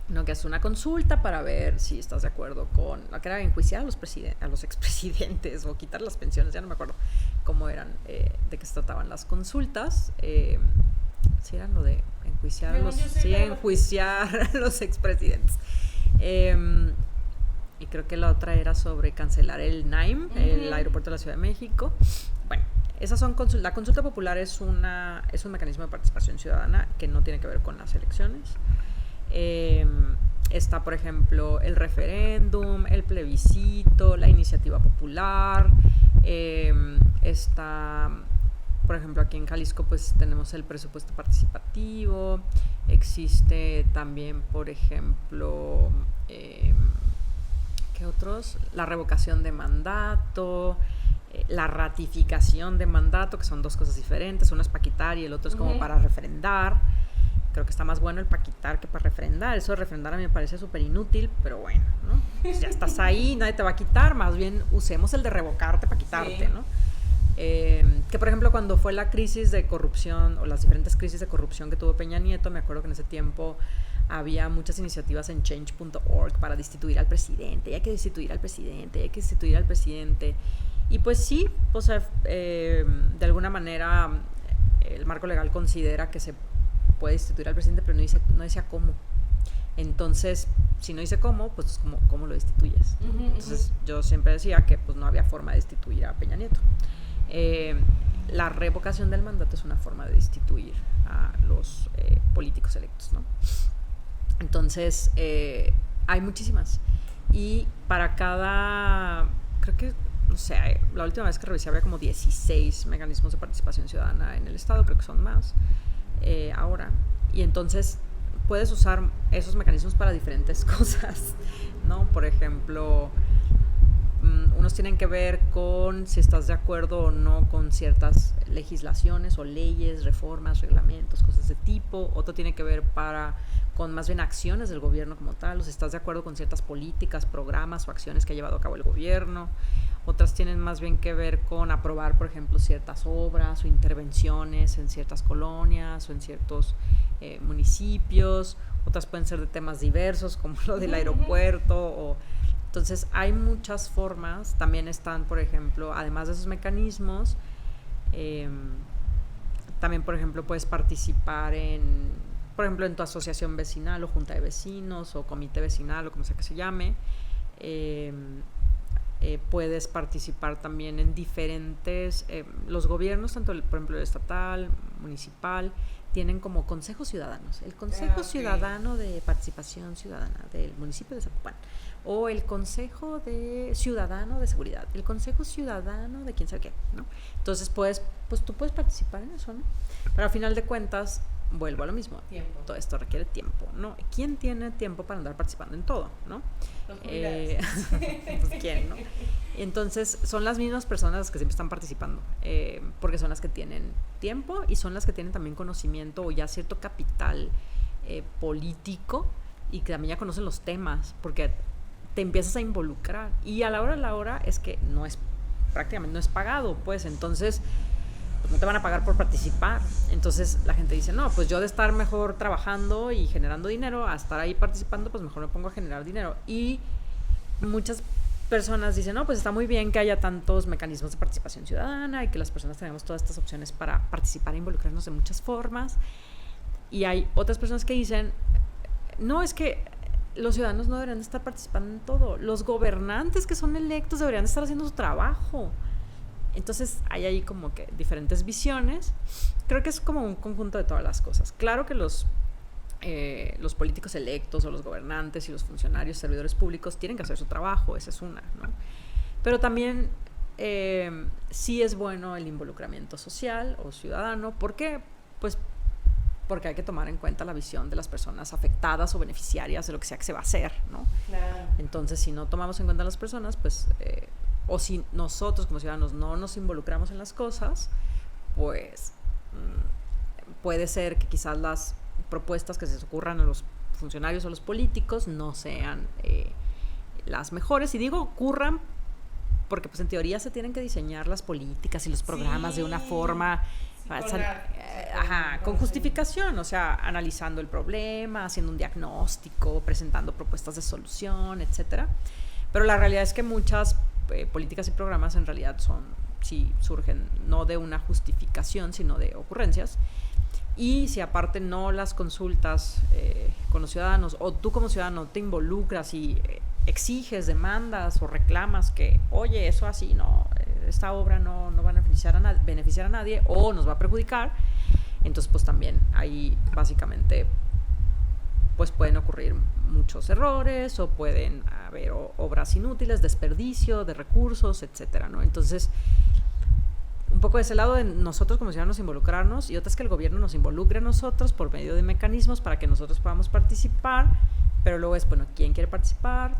¿no? Que es una consulta para ver si estás de acuerdo con la que era enjuiciar a los expresidentes o quitar las pensiones, ya no me acuerdo cómo eran, de qué se trataban las consultas. Sí, eran lo de enjuiciar a los expresidentes. Y creo que la otra era sobre cancelar el NAIM, el aeropuerto de la Ciudad de México. Bueno, esas son la consulta popular es un mecanismo de participación ciudadana que no tiene que ver con las elecciones. Está, por ejemplo, el referéndum, el plebiscito, la iniciativa popular. Está, por ejemplo, aquí en Jalisco pues tenemos el presupuesto participativo. Existe también, por ejemplo, ¿qué otros? La revocación de mandato, la ratificación de mandato, que son dos cosas diferentes. Uno es para quitar y el otro es como para refrendar. Creo que está más bueno el para quitar que para refrendar. Eso de refrendar a mí me parece súper inútil, pero bueno, ¿no? Pues ya estás ahí, nadie te va a quitar, más bien usemos el de revocarte para quitarte, sí. ¿no? Que por ejemplo cuando fue la crisis de corrupción o las diferentes crisis de corrupción que tuvo Peña Nieto, me acuerdo que en ese tiempo había muchas iniciativas en change.org para destituir al presidente, y hay que destituir al presidente, hay que destituir al presidente. Y pues sí, o sea, de alguna manera el marco legal considera que se puede destituir al presidente, pero no decía cómo. Entonces, si no dice cómo, pues ¿cómo lo destituyes? Entonces, yo siempre decía que pues no había forma de destituir a Peña Nieto. La revocación del mandato es una forma de destituir a los políticos electos, ¿no? Entonces, hay muchísimas. Y para creo que, no sé, la última vez que revisé había como 16 mecanismos de participación ciudadana en el Estado, creo que son más ahora. Y entonces puedes usar esos mecanismos para diferentes cosas, ¿no? Por ejemplo, uno Algunos tienen que ver con si estás de acuerdo o no con ciertas legislaciones o leyes, reformas, reglamentos, cosas de tipo. Otro tiene que ver con más bien acciones del gobierno como tal, o si estás de acuerdo con ciertas políticas, programas o acciones que ha llevado a cabo el gobierno. Otras tienen más bien que ver con aprobar, por ejemplo, ciertas obras o intervenciones en ciertas colonias o en ciertos municipios. Otras pueden ser de temas diversos, como lo del aeropuerto. Entonces, hay muchas formas. También están, por ejemplo, además de esos mecanismos, también, por ejemplo, puedes participar por ejemplo, en tu asociación vecinal o junta de vecinos o comité vecinal o como sea que se llame. Puedes participar también en diferentes, los gobiernos, tanto por ejemplo el estatal, municipal, tienen como consejos ciudadanos. El Consejo Ciudadano de Participación Ciudadana del municipio de Zapopan, o el Consejo de Ciudadano de Seguridad, el Consejo Ciudadano de quién sabe qué, ¿no? Entonces tú puedes participar en eso, ¿no? Pero al final de cuentas, vuelvo a lo mismo. Tiempo. Todo esto requiere tiempo, ¿no? ¿Quién tiene tiempo para andar participando en todo, no? Los jubilados. Pues quién, ¿no? Entonces son las mismas personas las que siempre están participando, porque son las que tienen tiempo y son las que tienen también conocimiento o ya cierto capital político, y que también ya conocen los temas, porque te empiezas a involucrar, y a la hora es que prácticamente no es pagado, pues entonces pues no te van a pagar por participar. Entonces la gente dice, no, pues yo de estar mejor trabajando y generando dinero a estar ahí participando, pues mejor me pongo a generar dinero. Y muchas personas dicen, no, pues está muy bien que haya tantos mecanismos de participación ciudadana y que las personas tenemos todas estas opciones para participar e involucrarnos de muchas formas. Y hay otras personas que dicen, no, es que los ciudadanos no deberían estar participando en todo, los gobernantes que son electos deberían estar haciendo su trabajo. Entonces hay ahí como que diferentes visiones. Creo que es como un conjunto de todas las cosas. Claro que los políticos electos o los gobernantes y los funcionarios, servidores públicos tienen que hacer su trabajo, esa es una, ¿no? Pero también sí es bueno el involucramiento social o ciudadano. ¿Por qué? Pues porque hay que tomar en cuenta la visión de las personas afectadas o beneficiarias de lo que sea que se va a hacer, ¿no? Claro. Entonces, si no tomamos en cuenta a las personas, pues o si nosotros como ciudadanos no nos involucramos en las cosas, pues puede ser que quizás las propuestas que se les ocurran a los funcionarios o los políticos no sean las mejores. Y digo ocurran porque pues en teoría se tienen que diseñar las políticas y los programas de una forma con justificación, o sea, analizando el problema, haciendo un diagnóstico, presentando propuestas de solución, etcétera. Pero la realidad es que muchas políticas y programas en realidad surgen no de una justificación, sino de ocurrencias. Y si aparte no las consultas con los ciudadanos, o tú como ciudadano te involucras y exiges, demandas o reclamas que, oye, eso así no, esta obra no va a beneficiar a nadie o nos va a perjudicar, entonces pues también ahí básicamente pues pueden ocurrir muchos errores o pueden haber obras inútiles, desperdicio de recursos, etcétera, ¿no? Entonces, un poco de ese lado de nosotros como ciudadanos involucrarnos, y otra es que el gobierno nos involucre a nosotros por medio de mecanismos para que nosotros podamos participar, pero luego es, bueno, ¿quién quiere participar?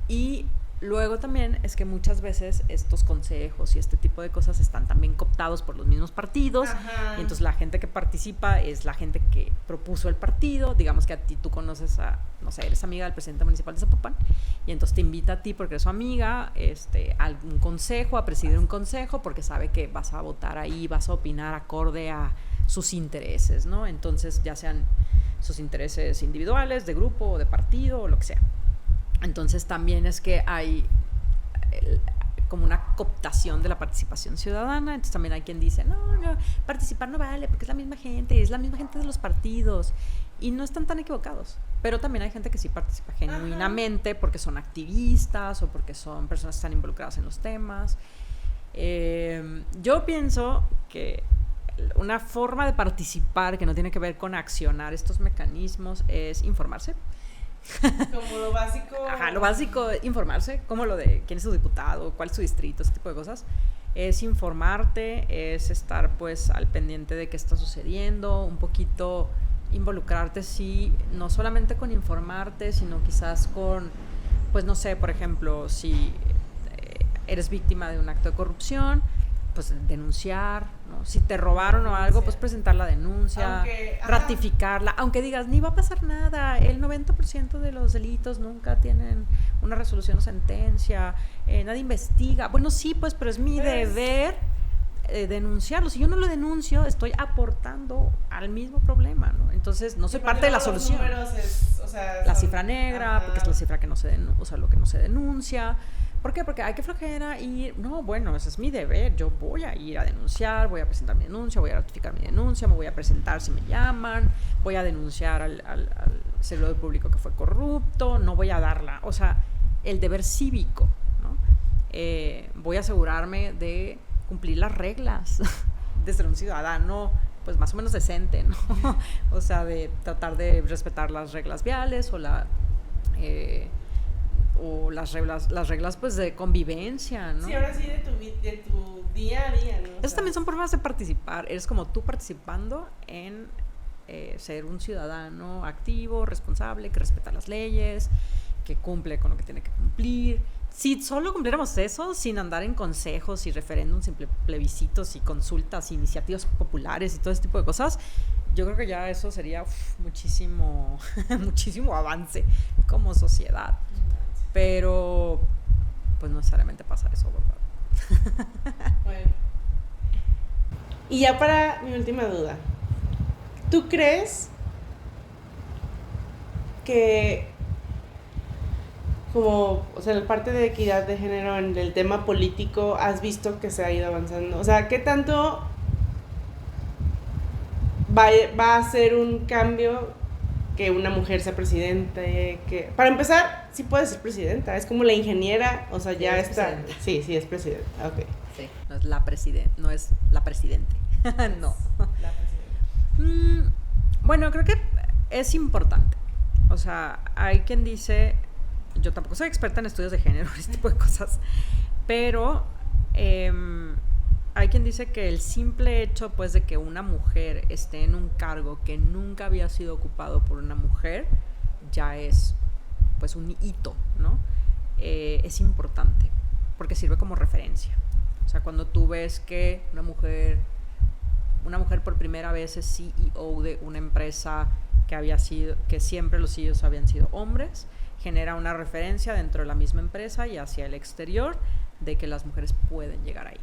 Y luego también es que muchas veces estos consejos y este tipo de cosas están también cooptados por los mismos partidos. Ajá. Y entonces la gente que participa es la gente que propuso el partido. Digamos que a ti tú conoces no sé, eres amiga del presidente municipal de Zapopan, y entonces te invita a ti porque eres su amiga a algún consejo, a presidir un consejo, porque sabe que vas a votar ahí, vas a opinar acorde a sus intereses, ¿no? Entonces ya sean sus intereses individuales, de grupo o de partido o lo que sea. Entonces también es que hay como una cooptación de la participación ciudadana. Entonces también hay quien dice, no, participar no vale porque es la misma gente de los partidos, y no están tan equivocados. Pero también hay gente que sí participa genuinamente porque son activistas o porque son personas que están involucradas en los temas. Yo pienso que una forma de participar que no tiene que ver con accionar estos mecanismos es informarse. Como lo básico. Ajá, lo básico, informarse, como lo de quién es su diputado, cuál es su distrito, ese tipo de cosas. Es informarte, es estar pues al pendiente de qué está sucediendo, un poquito involucrarte, sí, no solamente con informarte, sino quizás con, pues no sé, por ejemplo, si eres víctima de un acto de corrupción, pues denunciar, ¿no? Si te robaron o algo, pues presentar la denuncia, ratificarla, aunque digas, ni va a pasar nada, el 90% de los delitos nunca tienen una resolución o sentencia, nadie investiga. Bueno, sí, pues, pero es mi deber denunciarlo. Si yo no lo denuncio, estoy aportando al mismo problema, ¿no? Entonces, no soy parte de la solución. La cifra negra, porque es la cifra que no se denuncia, o sea, lo que no se denuncia. ¿Por qué? Porque hay que flojera y no, bueno, ese es mi deber, yo voy a ir a denunciar, voy a presentar mi denuncia, voy a ratificar mi denuncia, me voy a presentar si me llaman, voy a denunciar al servidor público que fue corrupto, no voy a darla, o sea, el deber cívico, ¿no? Voy a asegurarme de cumplir las reglas, de ser un ciudadano pues más o menos decente, ¿no? O sea, de tratar de respetar las reglas viales o las reglas pues de convivencia, ¿no? Sí, ahora sí de tu día a día, ¿no? Esas también son formas de participar. Eres como tú participando en ser un ciudadano activo, responsable, que respeta las leyes, que cumple con lo que tiene que cumplir. Si solo cumpliéramos eso, sin andar en consejos y referéndums y plebiscitos y consultas, iniciativas populares y todo ese tipo de cosas, yo creo que ya eso sería muchísimo avance como sociedad. Pero pues no necesariamente pasa eso, ¿verdad? Bueno. Y ya para mi última duda, ¿tú crees que como, o sea, la parte de equidad de género en el tema político has visto que se ha ido avanzando? O sea, ¿qué tanto va a ser un cambio que una mujer sea presidente? Que para empezar, sí puede ser presidenta, es como la ingeniera, o sea, ya está. Sí, es presidenta, ok. Sí, no es la presidente, no es la presidente. No. La presidenta. Bueno, creo que es importante. O sea, hay quien dice, yo tampoco soy experta en estudios de género, este tipo de cosas, pero hay quien dice que el simple hecho pues de que una mujer esté en un cargo que nunca había sido ocupado por una mujer ya es pues un hito, ¿no? Es importante porque sirve como referencia. O sea, cuando tú ves que una mujer por primera vez es CEO de una empresa que siempre los CEOs habían sido hombres, genera una referencia dentro de la misma empresa y hacia el exterior de que las mujeres pueden llegar ahí,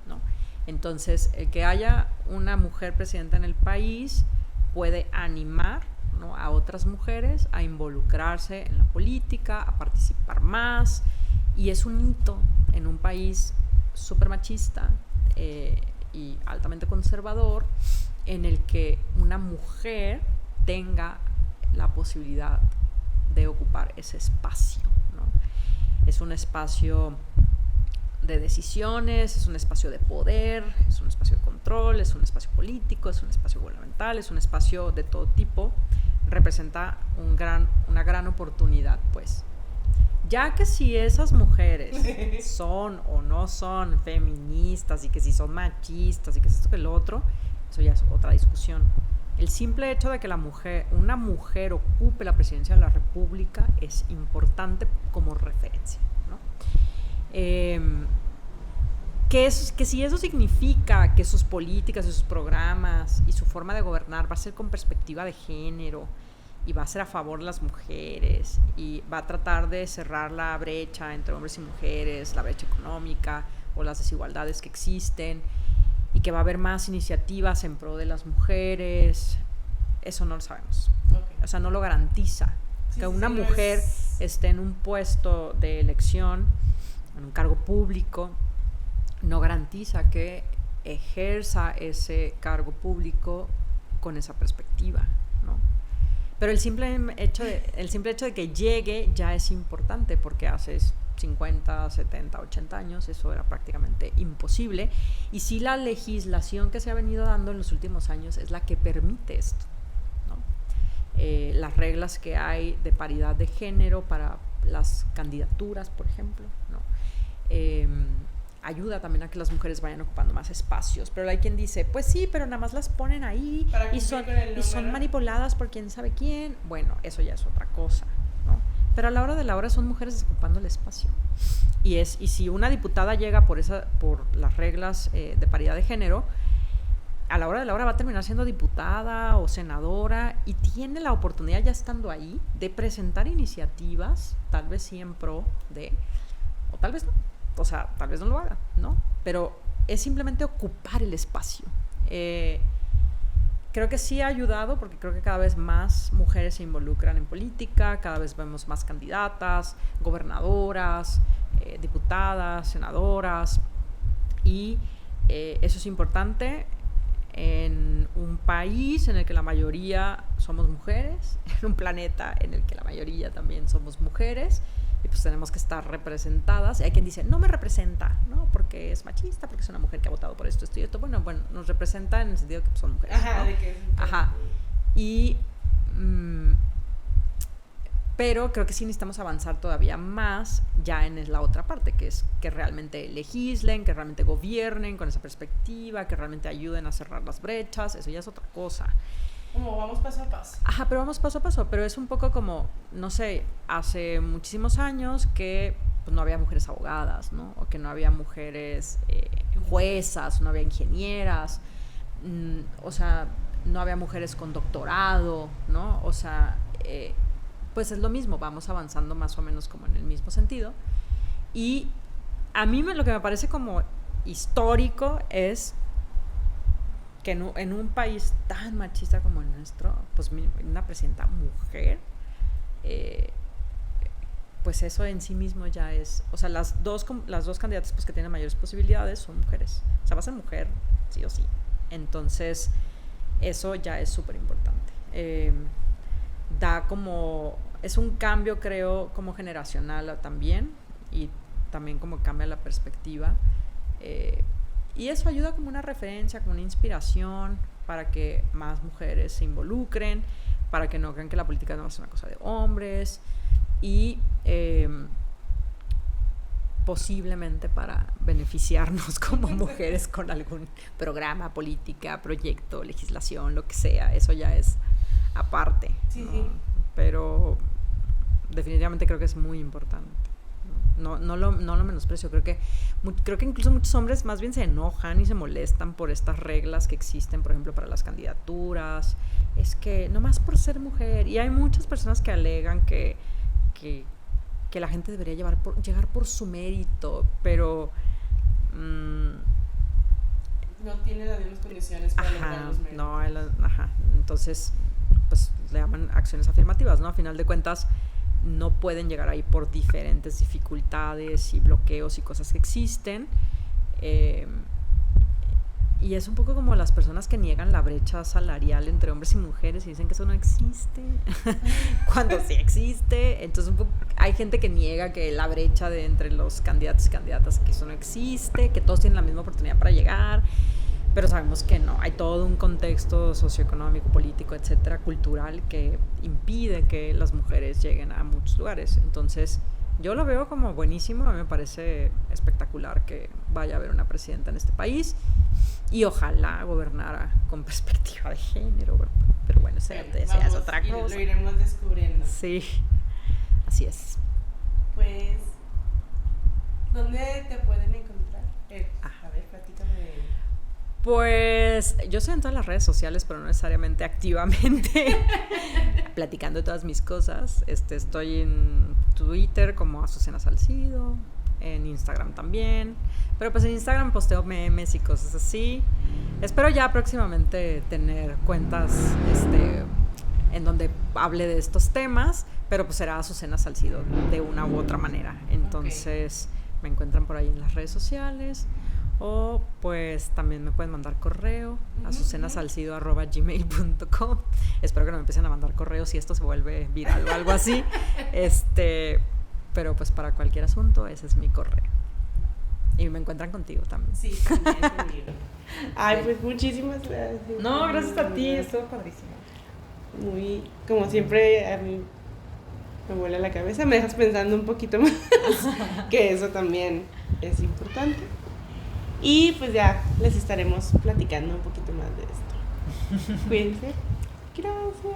¿no? Entonces, el que haya una mujer presidenta en el país puede animar, ¿no?, a otras mujeres a involucrarse en la política, a participar más, y es un hito en un país súper machista y altamente conservador, en el que una mujer tenga la posibilidad de ocupar ese espacio, ¿no? Es un espacio de decisiones, es un espacio de poder, es un espacio de control, es un espacio político, es un espacio gubernamental, es un espacio de todo tipo. Representa una gran oportunidad, pues. Ya que si esas mujeres son o no son feministas y que si son machistas y que es esto que lo otro, eso ya es otra discusión. El simple hecho de que una mujer ocupe la presidencia de la República es importante como referencia, ¿no? Que si eso significa que sus políticas y sus programas y su forma de gobernar va a ser con perspectiva de género y va a ser a favor de las mujeres y va a tratar de cerrar la brecha entre hombres y mujeres, la brecha económica o las desigualdades que existen, y que va a haber más iniciativas en pro de las mujeres, eso no lo sabemos. Okay. O sea, no lo garantiza. Sí, que una mujer esté en un puesto de elección, en un cargo público, no garantiza que ejerza ese cargo público con esa perspectiva, ¿no? Pero el simple hecho de que llegue ya es importante, porque hace 50, 70, 80 años eso era prácticamente imposible, y sí la legislación que se ha venido dando en los últimos años es la que permite esto, ¿no? Las reglas que hay de paridad de género para las candidaturas, por ejemplo, ¿no? Ayuda también a que las mujeres vayan ocupando más espacios, pero hay quien dice, pues sí, pero nada más las ponen ahí y son manipuladas por quién sabe quién. Bueno, eso ya es otra cosa, ¿no? pero a la hora de la hora son mujeres ocupando el espacio. Y si una diputada llega por las reglas de paridad de género, a la hora de la hora va a terminar siendo diputada o senadora y tiene la oportunidad, ya estando ahí, de presentar iniciativas, tal vez sí en pro de, o tal vez no, o sea, tal vez no lo haga, ¿no? Pero es simplemente ocupar el espacio. Creo que sí ha ayudado, porque creo que cada vez más mujeres se involucran en política, cada vez vemos más candidatas, gobernadoras, diputadas, senadoras, y eso es importante en un país en el que la mayoría somos mujeres, en un planeta en el que la mayoría también somos mujeres, y pues tenemos que estar representadas. Y hay quien dice, no me representa, ¿no? Porque es machista, porque es una mujer que ha votado por esto y esto. Bueno, nos representa en el sentido de que pues, son mujeres. Ajá, ¿no? de que Ajá. Y pero creo que sí necesitamos avanzar todavía más ya en la otra parte, que es que realmente legislen, que realmente gobiernen con esa perspectiva, que realmente ayuden a cerrar las brechas. Eso ya es otra cosa. Como vamos paso a paso. Ajá, pero vamos paso a paso. Pero es un poco como, no sé, hace muchísimos años que pues, no había mujeres abogadas, ¿no? O que no había mujeres juezas, no había ingenieras, o sea, no había mujeres con doctorado, ¿no? O sea, pues es lo mismo, vamos avanzando más o menos como en el mismo sentido. Y a mí lo que me parece como histórico es que en un país tan machista como el nuestro, pues una presidenta mujer, pues eso en sí mismo ya es, o sea, las dos candidatas pues, que tienen mayores posibilidades son mujeres, o sea, va a ser mujer sí o sí. Entonces eso ya es súper importante. Da como, es un cambio creo como generacional también, y también como cambia la perspectiva, y eso ayuda como una referencia, como una inspiración para que más mujeres se involucren, para que no crean que la política no es una cosa de hombres, y posiblemente para beneficiarnos como mujeres con algún programa, política, proyecto, legislación, lo que sea. Eso ya es aparte, sí, ¿no? Sí. Pero definitivamente creo que es muy importante. No lo menosprecio. Creo que incluso muchos hombres más bien se enojan y se molestan por estas reglas que existen, por ejemplo, para las candidaturas. Es que nomás por ser mujer. Y hay muchas personas que alegan que la gente debería llegar por su mérito, pero no tiene las mismas condiciones para lograr los méritos. Entonces pues le llaman acciones afirmativas, ¿no? A final de cuentas no pueden llegar ahí por diferentes dificultades y bloqueos y cosas que existen, y es un poco como las personas que niegan la brecha salarial entre hombres y mujeres y dicen que eso no existe cuando sí existe. Entonces hay gente que niega que la brecha entre los candidatos y candidatas, que eso no existe, que todos tienen la misma oportunidad para llegar, pero sabemos que no, hay todo un contexto socioeconómico, político, etcétera, cultural, que impide que las mujeres lleguen a muchos lugares. Entonces yo lo veo como buenísimo. A mí me parece espectacular que vaya a haber una presidenta en este país y ojalá gobernara con perspectiva de género, pero bueno, eso es otra cosa. Lo iremos descubriendo. Sí, así es. Pues, ¿dónde te pueden encontrar? A ver, platícame de... Pues yo estoy en todas las redes sociales, pero no necesariamente activamente platicando de todas mis cosas. Estoy en Twitter como Azucena Salcido, en Instagram también, pero pues en Instagram posteo memes y cosas así. Espero ya próximamente tener cuentas en donde hable de estos temas, pero pues será Azucena Salcido de una u otra manera. Entonces me encuentran por ahí en las redes sociales. O pues también me pueden mandar correo a azucenasalcido@gmail.com. Espero que no me empiecen a mandar correos si esto se vuelve viral o algo así. Pero pues para cualquier asunto ese es mi correo. Y me encuentran contigo también. Sí, también conmigo. Ay, pues muchísimas gracias. No, gracias a ti, estuvo padrísimo. Muy, como siempre, a mí me vuela la cabeza, me dejas pensando un poquito más, que eso también es importante. Y pues ya les estaremos platicando un poquito más de esto. Cuídense. Gracias.